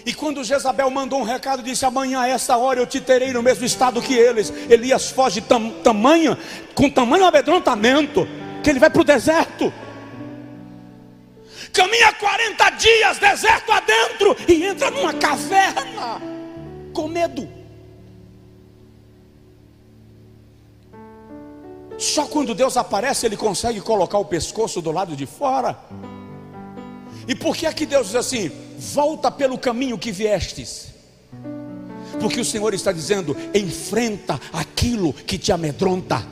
E quando Jezabel mandou um recado, disse: amanhã a essa hora eu te terei no mesmo estado que eles. Elias foge com tamanho amedrontamento, que ele vai para o deserto. Caminha 40 dias deserto adentro e entra numa caverna com medo. Só quando Deus aparece ele consegue colocar o pescoço do lado de fora. E por que é que Deus diz assim: volta pelo caminho que viestes? Porque o Senhor está dizendo: enfrenta aquilo que te amedronta,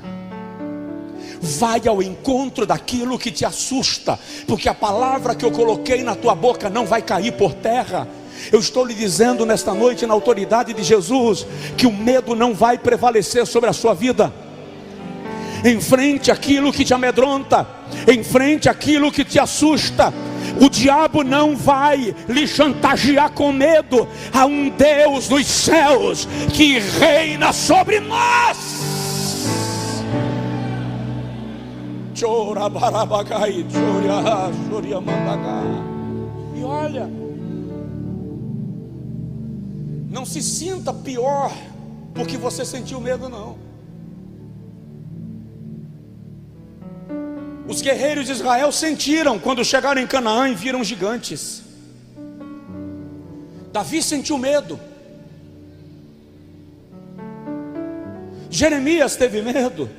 vai ao encontro daquilo que te assusta, porque a palavra que eu coloquei na tua boca não vai cair por terra. Eu estou lhe dizendo nesta noite, na autoridade de Jesus, que o medo não vai prevalecer sobre a sua vida. Enfrente aquilo que te amedronta, enfrente aquilo que te assusta. O diabo não vai lhe chantagear com medo. Há um Deus dos céus que reina sobre nós. E olha, não se sinta pior porque você sentiu medo, não. Os guerreiros de Israel sentiram quando chegaram em Canaã e viram gigantes. Davi sentiu medo. Jeremias teve medo.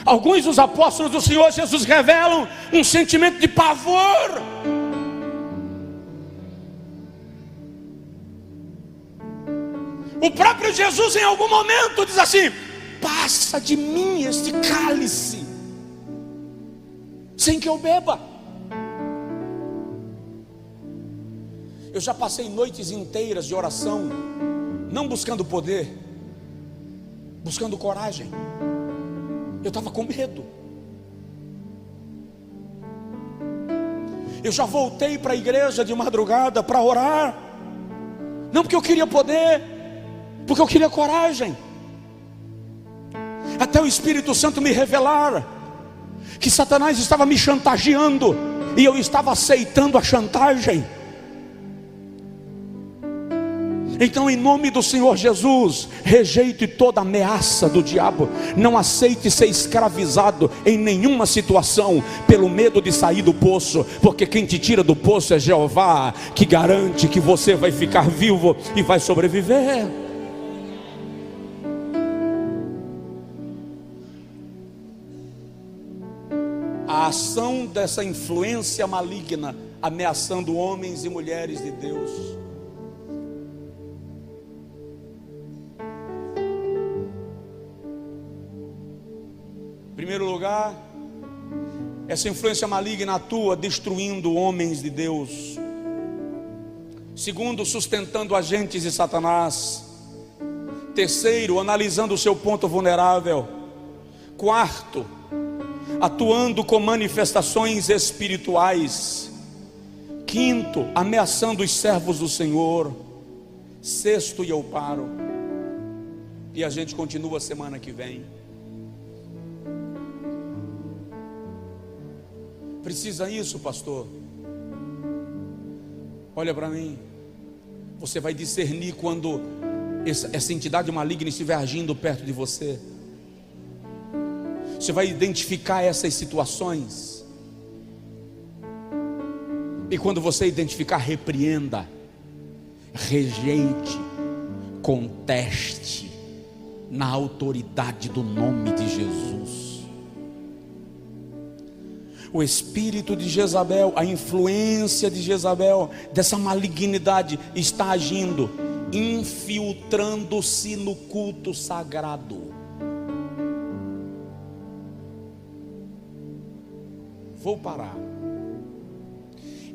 Alguns dos apóstolos do Senhor Jesus revelam um sentimento de pavor. O próprio Jesus em algum momento diz assim: passa de mim este cálice, sem que eu beba. Eu já passei noites inteiras de oração, não buscando poder, buscando coragem. Eu estava com medo. Eu já voltei para a igreja de madrugada para orar, não porque eu queria poder, porque eu queria coragem. Até o Espírito Santo me revelar que Satanás estava me chantageando e eu estava aceitando a chantagem. Então, em nome do Senhor Jesus, rejeite toda ameaça do diabo. Não aceite ser escravizado em nenhuma situação pelo medo de sair do poço, porque quem te tira do poço é Jeová, que garante que você vai ficar vivo e vai sobreviver. A ação dessa influência maligna ameaçando homens e mulheres de Deus. Em primeiro lugar, essa influência maligna atua destruindo homens de Deus. Segundo, sustentando agentes de Satanás. Terceiro, analisando o seu ponto vulnerável. Quarto, atuando com manifestações espirituais. Quinto, ameaçando os servos do Senhor. Sexto, e eu paro, e a gente continua semana que vem. Precisa isso, pastor? Olha para mim. Você vai discernir quando essa entidade maligna estiver agindo perto de você. Você vai identificar essas situações. E quando você identificar, repreenda, rejeite, conteste na autoridade do nome de Jesus. O espírito de Jezabel, a influência de Jezabel, dessa malignidade, está agindo, infiltrando-se no culto sagrado. Vou parar.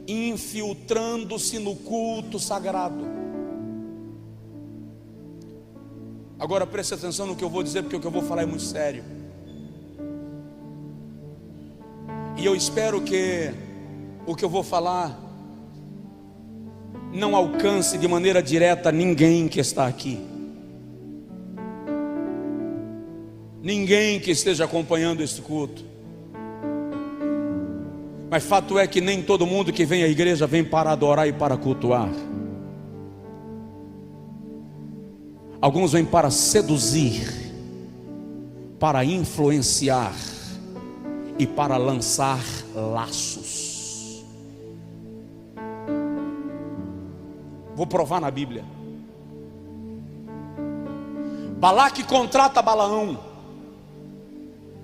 Infiltrando-se no culto sagrado. Agora preste atenção no que eu vou dizer, porque o que eu vou falar é muito sério. E eu espero que o que eu vou falar não alcance de maneira direta ninguém que está aqui. Ninguém que esteja acompanhando este culto. Mas fato é que nem todo mundo que vem à igreja vem para adorar e para cultuar. Alguns vêm para seduzir, para influenciar e para lançar laços. Vou provar na Bíblia. Balaque contrata Balaão,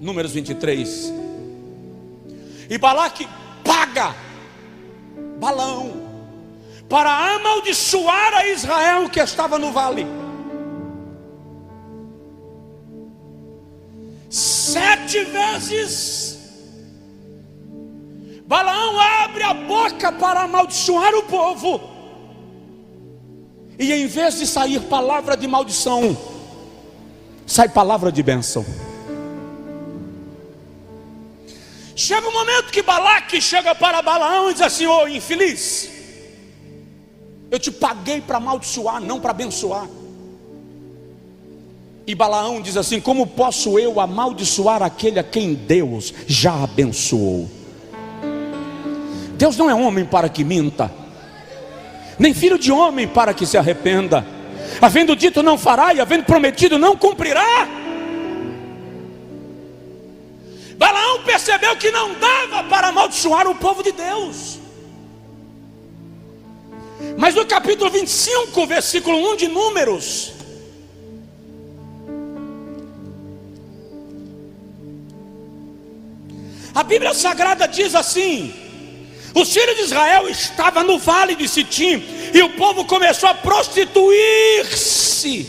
Números 23. E Balaque paga Balaão para amaldiçoar a Israel que estava no vale. 7 vezes Balaão abre a boca para amaldiçoar o povo, e em vez de sair palavra de maldição, sai palavra de bênção. Chega um momento que Balaque chega para Balaão e diz assim: ô infeliz, eu te paguei para amaldiçoar, não para abençoar. E Balaão diz assim: como posso eu amaldiçoar aquele a quem Deus já abençoou? Deus não é homem para que minta, nem filho de homem para que se arrependa. Havendo dito não fará, e havendo prometido não cumprirá. Balaão percebeu que não dava para amaldiçoar o povo de Deus. Mas no capítulo 25, versículo 1 de Números, a Bíblia Sagrada diz assim: os filhos de Israel estavam no vale de Sitim, e o povo começou a prostituir-se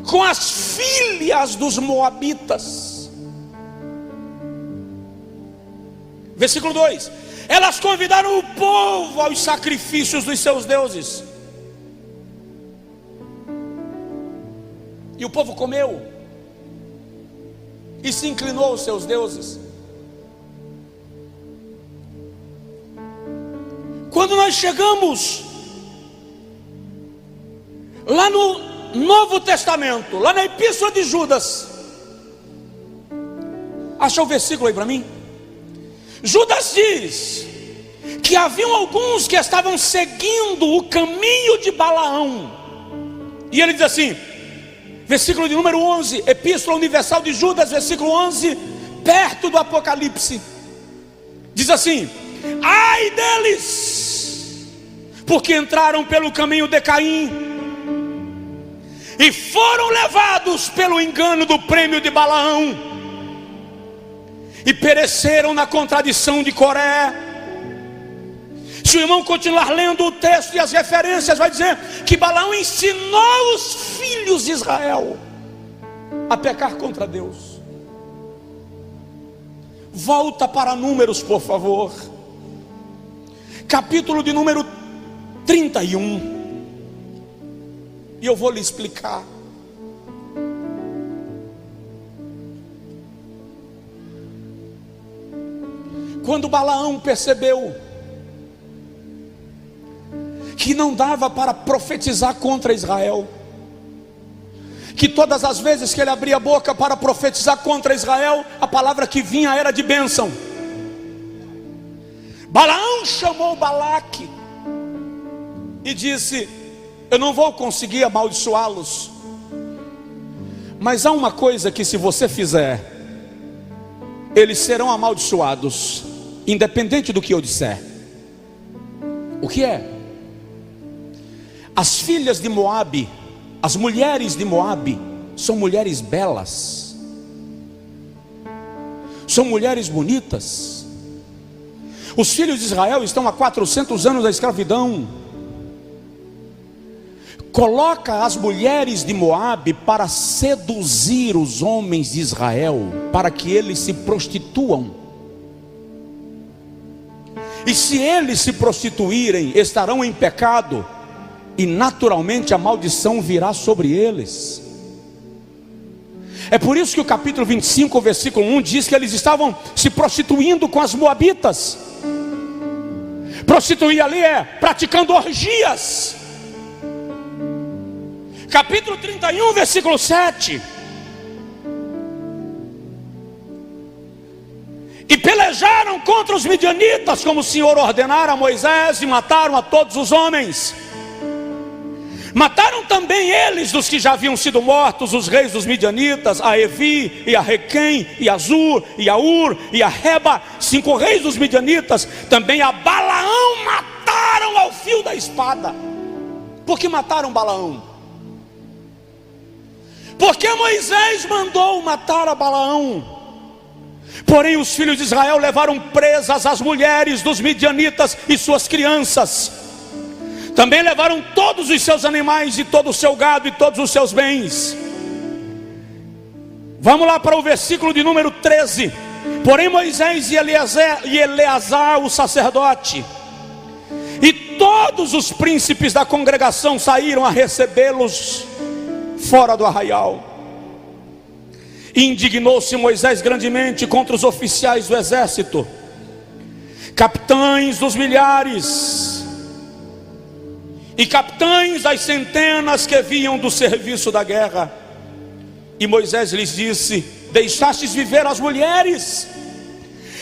com as filhas dos moabitas. Versículo 2: elas convidaram o povo aos sacrifícios dos seus deuses, e o povo comeu e se inclinou aos seus deuses. Quando nós chegamos lá no Novo Testamento, lá na Epístola de Judas, acha o versículo aí para mim? Judas diz que haviam alguns que estavam seguindo o caminho de Balaão, e ele diz assim, versículo de número 11, Epístola Universal de Judas, versículo 11, perto do Apocalipse, diz assim: ai deles, porque entraram pelo caminho de Caim e foram levados pelo engano do prêmio de Balaão, e pereceram na contradição de Coré. Se o irmão continuar lendo o texto e as referências, vai dizer que Balaão ensinou os filhos de Israel a pecar contra Deus. Volta para Números, por favor, capítulo de número 31, e eu vou lhe explicar. Quando Balaão percebeu que não dava para profetizar contra Israel, que todas as vezes que ele abria a boca para profetizar contra Israel, a palavra que vinha era de bênção, Balaão chamou Balaque e disse: eu não vou conseguir amaldiçoá-los, mas há uma coisa que se você fizer, eles serão amaldiçoados, independente do que eu disser. O que é? As filhas de Moabe, as mulheres de Moabe, são mulheres belas, são mulheres bonitas. Os filhos de Israel estão há 400 anos da escravidão. Coloca as mulheres de Moabe para seduzir os homens de Israel, para que eles se prostituam. E se eles se prostituírem, estarão em pecado, e naturalmente a maldição virá sobre eles. É por isso que o capítulo 25, versículo 1 diz que eles estavam se prostituindo com as moabitas. Prostituir ali é praticando orgias. Capítulo 31, versículo 7: e pelejaram contra os midianitas, como o Senhor ordenara a Moisés, e mataram a todos os homens. Mataram também eles dos que já haviam sido mortos, os reis dos midianitas, a Evi, e a Requém, e a Zur, e a Ur, e a Reba, 5 reis dos midianitas. Também a Balaão mataram ao fio da espada. Por que mataram Balaão? Porque Moisés mandou matar a Balaão. Porém os filhos de Israel levaram presas as mulheres dos midianitas e suas crianças. Também levaram todos os seus animais e todo o seu gado e todos os seus bens. Vamos lá para o versículo de número 13. Porém Moisés e Eleazar o sacerdote e todos os príncipes da congregação saíram a recebê-los fora do arraial. Indignou-se Moisés grandemente contra os oficiais do exército, capitães dos milhares e capitães das centenas que vinham do serviço da guerra. E Moisés lhes disse: deixastes viver as mulheres?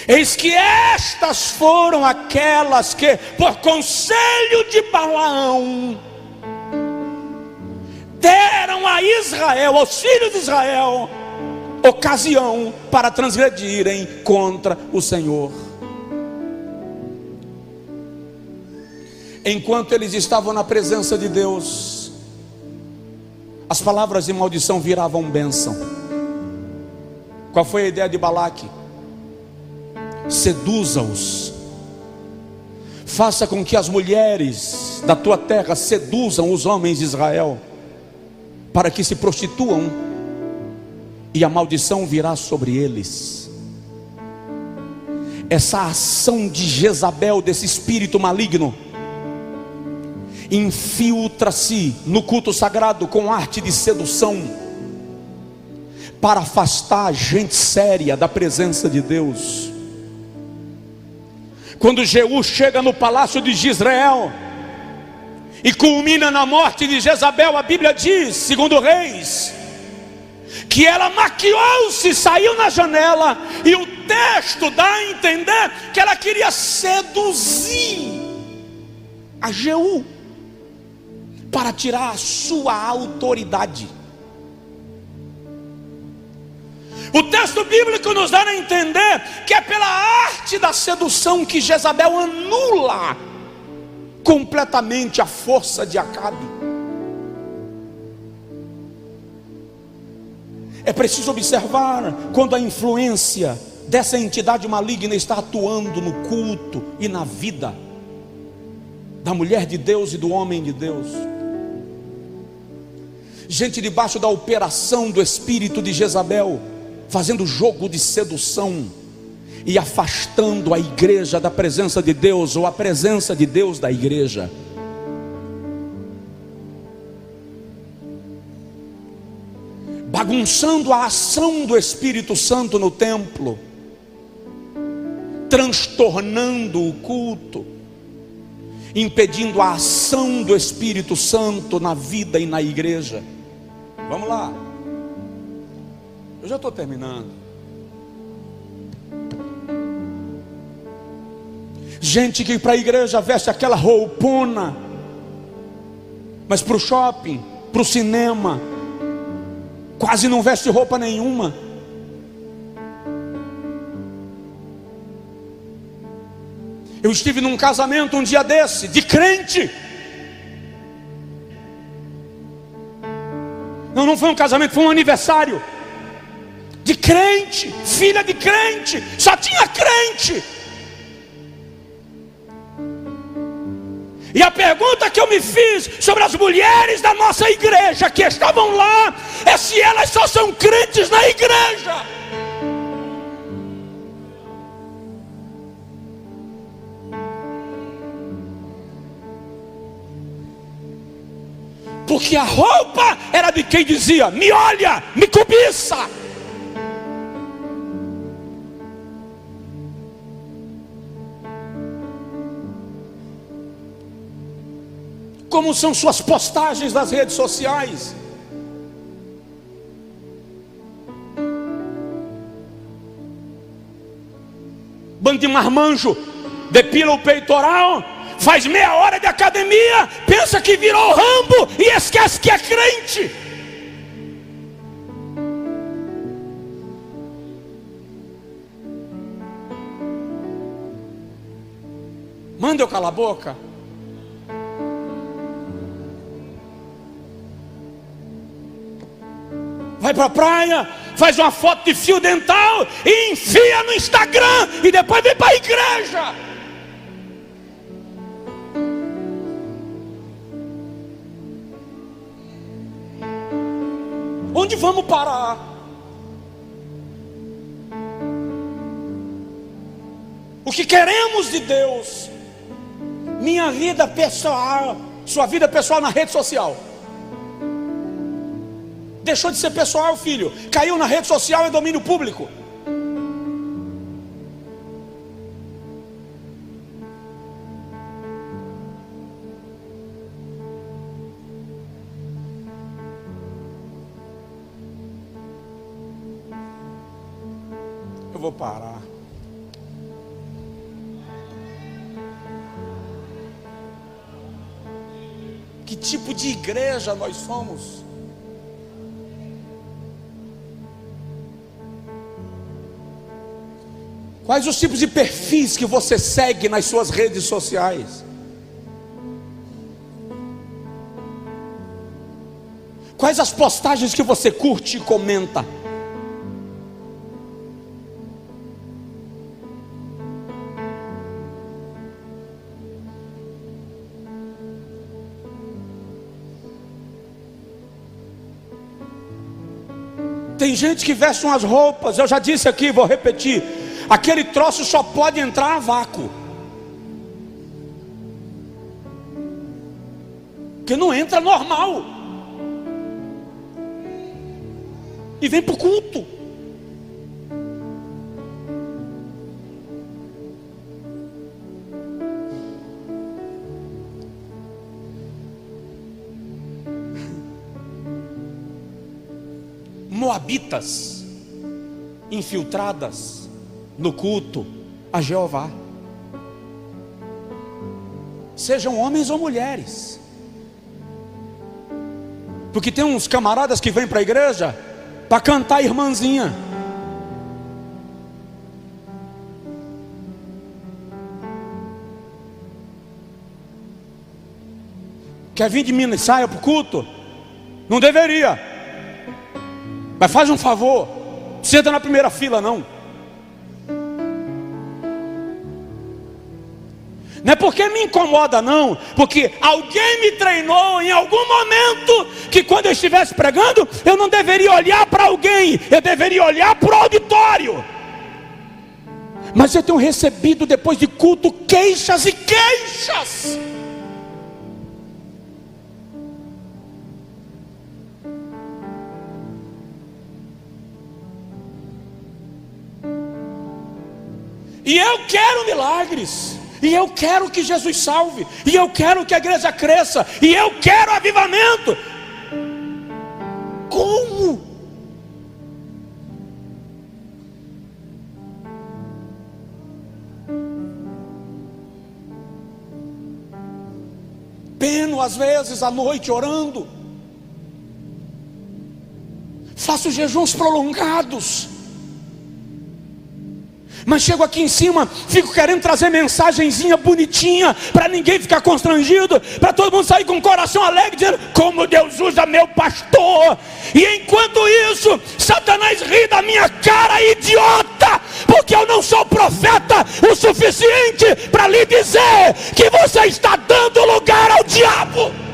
Eis que estas foram aquelas que, por conselho de Balaão, deram a Israel, aos filhos de Israel, ocasião para transgredirem contra o Senhor. Enquanto eles estavam na presença de Deus, as palavras de maldição viravam bênção. Qual foi a ideia de Balaque? Seduza-os, faça com que as mulheres da tua terra seduzam os homens de Israel, para que se prostituam, e a maldição virá sobre eles. Essa ação de Jezabel, desse espírito maligno, infiltra-se no culto sagrado com arte de sedução, para afastar a gente séria da presença de Deus. Quando Jeú chega no palácio de Jezreel e culmina na morte de Jezabel, a Bíblia diz, segundo Reis, que ela maquiou-se, saiu na janela, e o texto dá a entender que ela queria seduzir a Jeú para tirar a sua autoridade. O texto bíblico nos dá a entender que é pela arte da sedução que Jezabel anula completamente a força de Acabe. É preciso observar quando a influência dessa entidade maligna está atuando no culto e na vida da mulher de Deus e do homem de Deus. Gente debaixo da operação do espírito de Jezabel, fazendo jogo de sedução e afastando a igreja da presença de Deus, ou a presença de Deus da igreja. Bagunçando a ação do Espírito Santo no templo, transtornando o culto, impedindo a ação do Espírito Santo na vida e na igreja. Vamos lá, eu já estou terminando. Gente que para a igreja veste aquela roupona, mas para o shopping, para o cinema, quase não veste roupa nenhuma. Eu estive num casamento um dia desse, de crente. Não foi um casamento, foi um aniversário. De crente, filha de crente, só tinha crente. E a pergunta que eu me fiz sobre as mulheres da nossa igreja que estavam lá, é se elas só são crentes na igreja. Porque a roupa era de quem dizia: me olha, me cobiça. Como são suas postagens nas redes sociais? de marmanjo, depila o peitoral, faz meia hora de academia, pensa que virou Rambo e esquece que é crente. Manda eu calar a boca. Vai para a praia, faz uma foto de fio dental e enfia no Instagram e depois vem para a igreja. Onde vamos parar? O que queremos de Deus? Minha vida pessoal, sua vida pessoal na rede social. Deixou de ser pessoal, filho. Caiu na rede social, é domínio público. Eu vou parar. Que tipo de igreja nós somos? Quais os tipos de perfis que você segue nas suas redes sociais? Quais as postagens que você curte e comenta? Tem gente que veste umas roupas, eu já disse aqui, vou repetir. Aquele troço só pode entrar a vácuo, que não entra normal. E vem para o culto. Moabitas infiltradas no culto a Jeová, sejam homens ou mulheres, porque tem uns camaradas que vêm para a igreja para cantar irmãzinha. Quer vir de Minas e saia para o culto? Não deveria, mas faz um favor, senta na primeira fila não. Não é porque me incomoda não, porque alguém me treinou em algum momento que quando eu estivesse pregando, eu não deveria olhar para alguém, eu deveria olhar para o auditório. Mas eu tenho recebido depois de culto queixas e queixas. E eu quero milagres. E eu quero que Jesus salve, e eu quero que a igreja cresça, e eu quero avivamento. Como? Peno às vezes à noite orando, faço jejuns prolongados, mas chego aqui em cima, fico querendo trazer mensagenzinha bonitinha, para ninguém ficar constrangido, para todo mundo sair com o coração alegre, dizendo, como Deus usa meu pastor. E enquanto isso, Satanás ri da minha cara, idiota, porque eu não sou profeta o suficiente para lhe dizer que você está dando lugar ao diabo.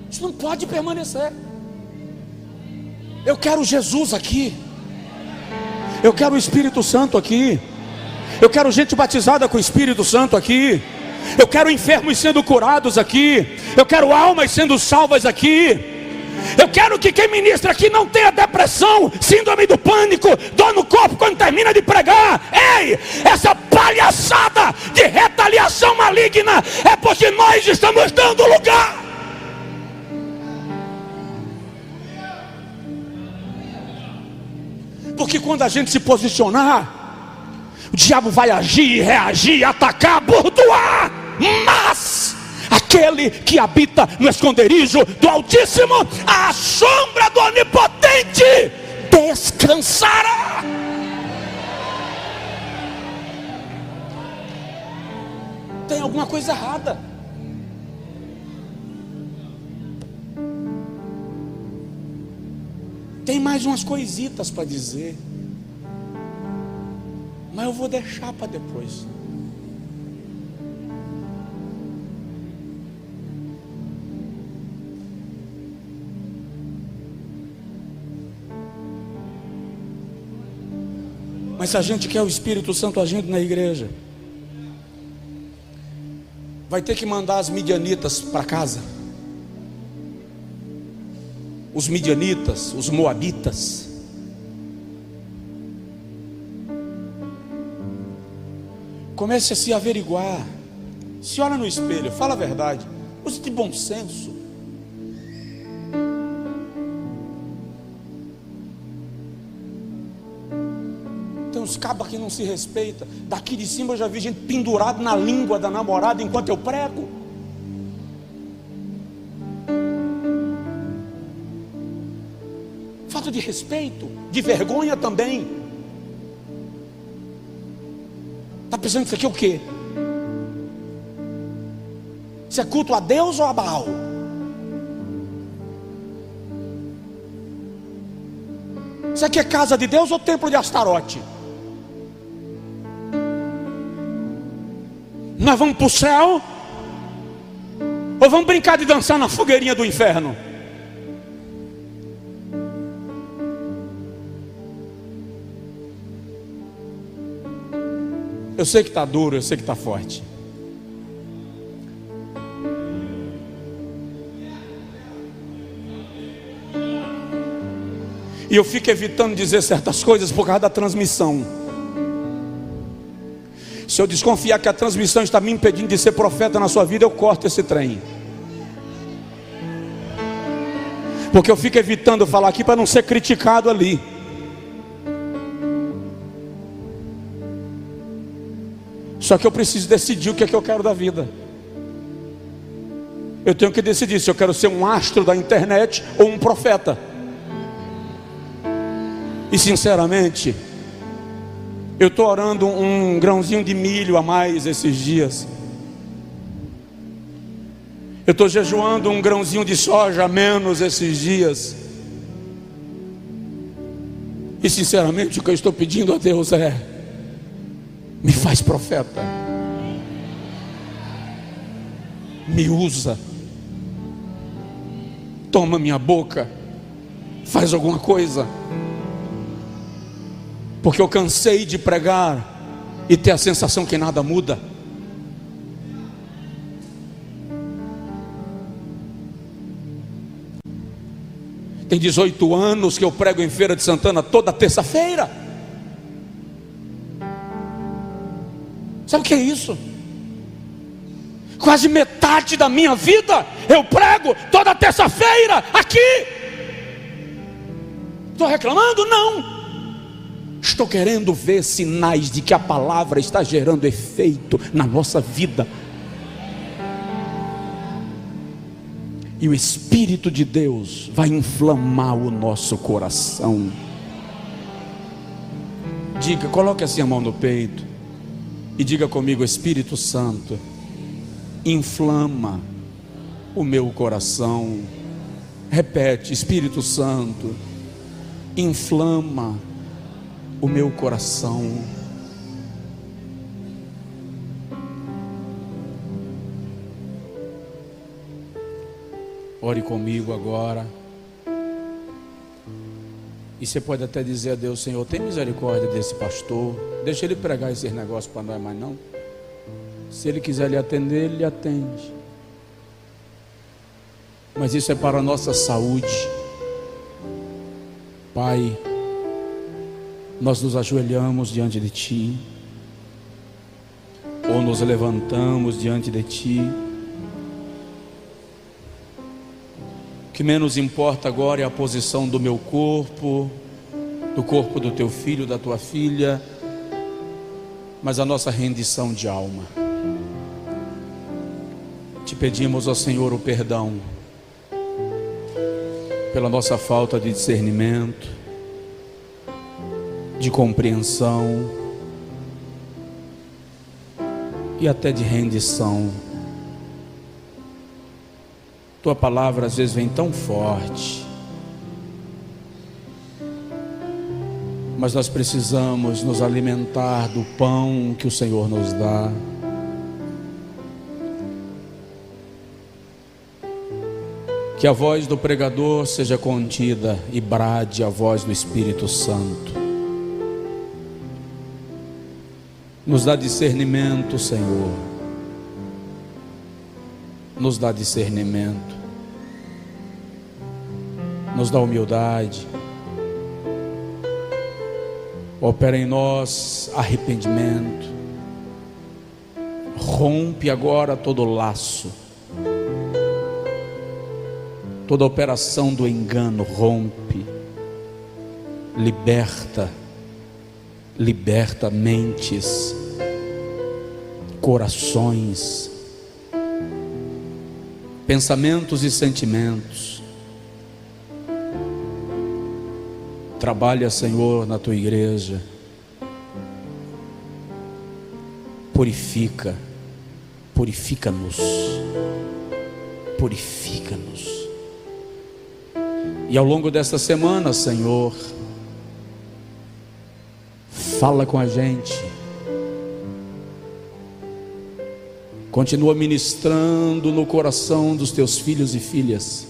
Isso não pode permanecer. Eu quero Jesus aqui. Eu quero o Espírito Santo aqui. Eu quero gente batizada com o Espírito Santo aqui. Eu quero enfermos sendo curados aqui. Eu quero almas sendo salvas aqui. Eu quero que quem ministra aqui não tenha depressão, síndrome do pânico, dor no corpo quando termina de pregar. Ei, essa palhaçada de retaliação maligna é porque nós estamos dando lugar. Porque quando a gente se posicionar, o diabo vai agir, reagir, atacar, bordoar. Mas aquele que habita no esconderijo do Altíssimo, à sombra do Onipotente, descansará. Tem alguma coisa errada. Tem mais umas coisitas para dizer, mas eu vou deixar para depois. Mas se a gente quer o Espírito Santo agindo na igreja, vai ter que mandar as midianitas para casa. Os midianitas, os moabitas. Comece a se averiguar. Se olha no espelho, fala a verdade. Use de bom senso. Tem uns cabas que não se respeitam. Daqui de cima eu já vi gente pendurado na língua da namorada enquanto eu prego. Falta de respeito, de vergonha também. Está pensando que isso aqui é o quê? Isso é culto a Deus ou a Baal? Isso aqui é casa de Deus ou templo de Astarote? Nós vamos para o céu? Ou vamos brincar de dançar na fogueirinha do inferno? Eu sei que está duro, eu sei que está forte. E eu fico evitando dizer certas coisas por causa da transmissão. Se eu desconfiar que a transmissão está me impedindo de ser profeta na sua vida, eu corto esse trem. Porque eu fico evitando falar aqui para não ser criticado ali. Só que eu preciso decidir o que é que eu quero da vida. Eu tenho que decidir se eu quero ser um astro da internet ou um profeta. E sinceramente, eu estou orando um grãozinho de milho a mais esses dias. Eu estou jejuando um grãozinho de soja a menos esses dias. E sinceramente o que eu estou pedindo a Deus é: me faz profeta, me usa, toma minha boca, faz alguma coisa. Porque eu cansei de pregar e ter a sensação que nada muda. Tem 18 anos que eu prego em Feira de Santana toda terça-feira. Sabe o que é isso? Quase metade da minha vida eu prego toda terça-feira aqui. Estou reclamando? Não. Estou querendo ver sinais de que a palavra está gerando efeito na nossa vida. E o Espírito de Deus vai inflamar o nosso coração. Diga, coloque assim a mão no peito e diga comigo: Espírito Santo, inflama o meu coração. Repete: Espírito Santo, inflama o meu coração. Ore comigo agora. E você pode até dizer a Deus: Senhor, tem misericórdia desse pastor, deixa ele pregar esses negócios para nós, mas não. Se ele quiser lhe atender, ele lhe atende. mas isso é para a nossa saúde. Pai, nós nos ajoelhamos diante de Ti, ou nos levantamos diante de Ti. O que menos importa agora é a posição do meu corpo, do corpo do Teu filho, da Tua filha, mas a nossa rendição de alma. Te pedimos, ó Senhor, o perdão pela nossa falta de discernimento, de compreensão e até de rendição. Tua palavra às vezes vem tão forte, mas nós precisamos nos alimentar do pão que o Senhor nos dá. Que a voz do pregador seja contida e brade a voz do Espírito Santo. Nos dá discernimento, Senhor. Nos dá discernimento. Nos dá humildade. Opera em nós arrependimento. Rompe agora todo laço. Toda operação do engano rompe, liberta mentes, corações, pensamentos e sentimentos. Trabalha, Senhor, na Tua igreja, purifica-nos, purifica-nos. E ao longo desta semana, Senhor, fala com a gente, continua ministrando no coração dos Teus filhos e filhas,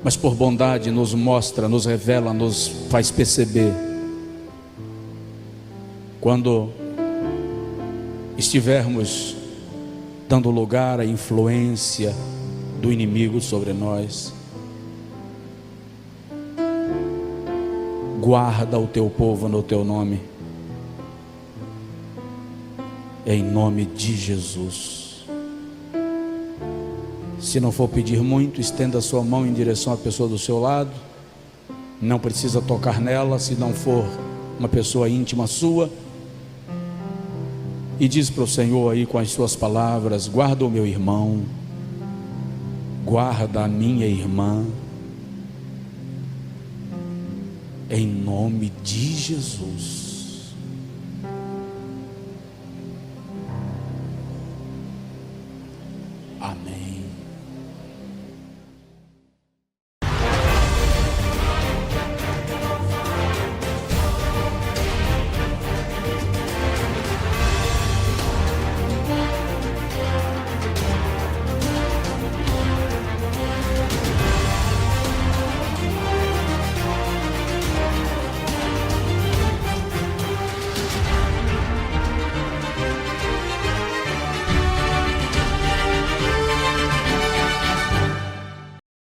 mas por bondade nos mostra, nos revela, nos faz perceber, quando estivermos dando lugar à influência do inimigo sobre nós. Guarda o Teu povo no Teu nome, em nome de Jesus. Se não for pedir muito, estenda a sua mão em direção à pessoa do seu lado. Não precisa tocar nela, se não for uma pessoa íntima sua, e diz para o Senhor aí com as suas palavras: guarda o meu irmão, guarda a minha irmã, em nome de Jesus.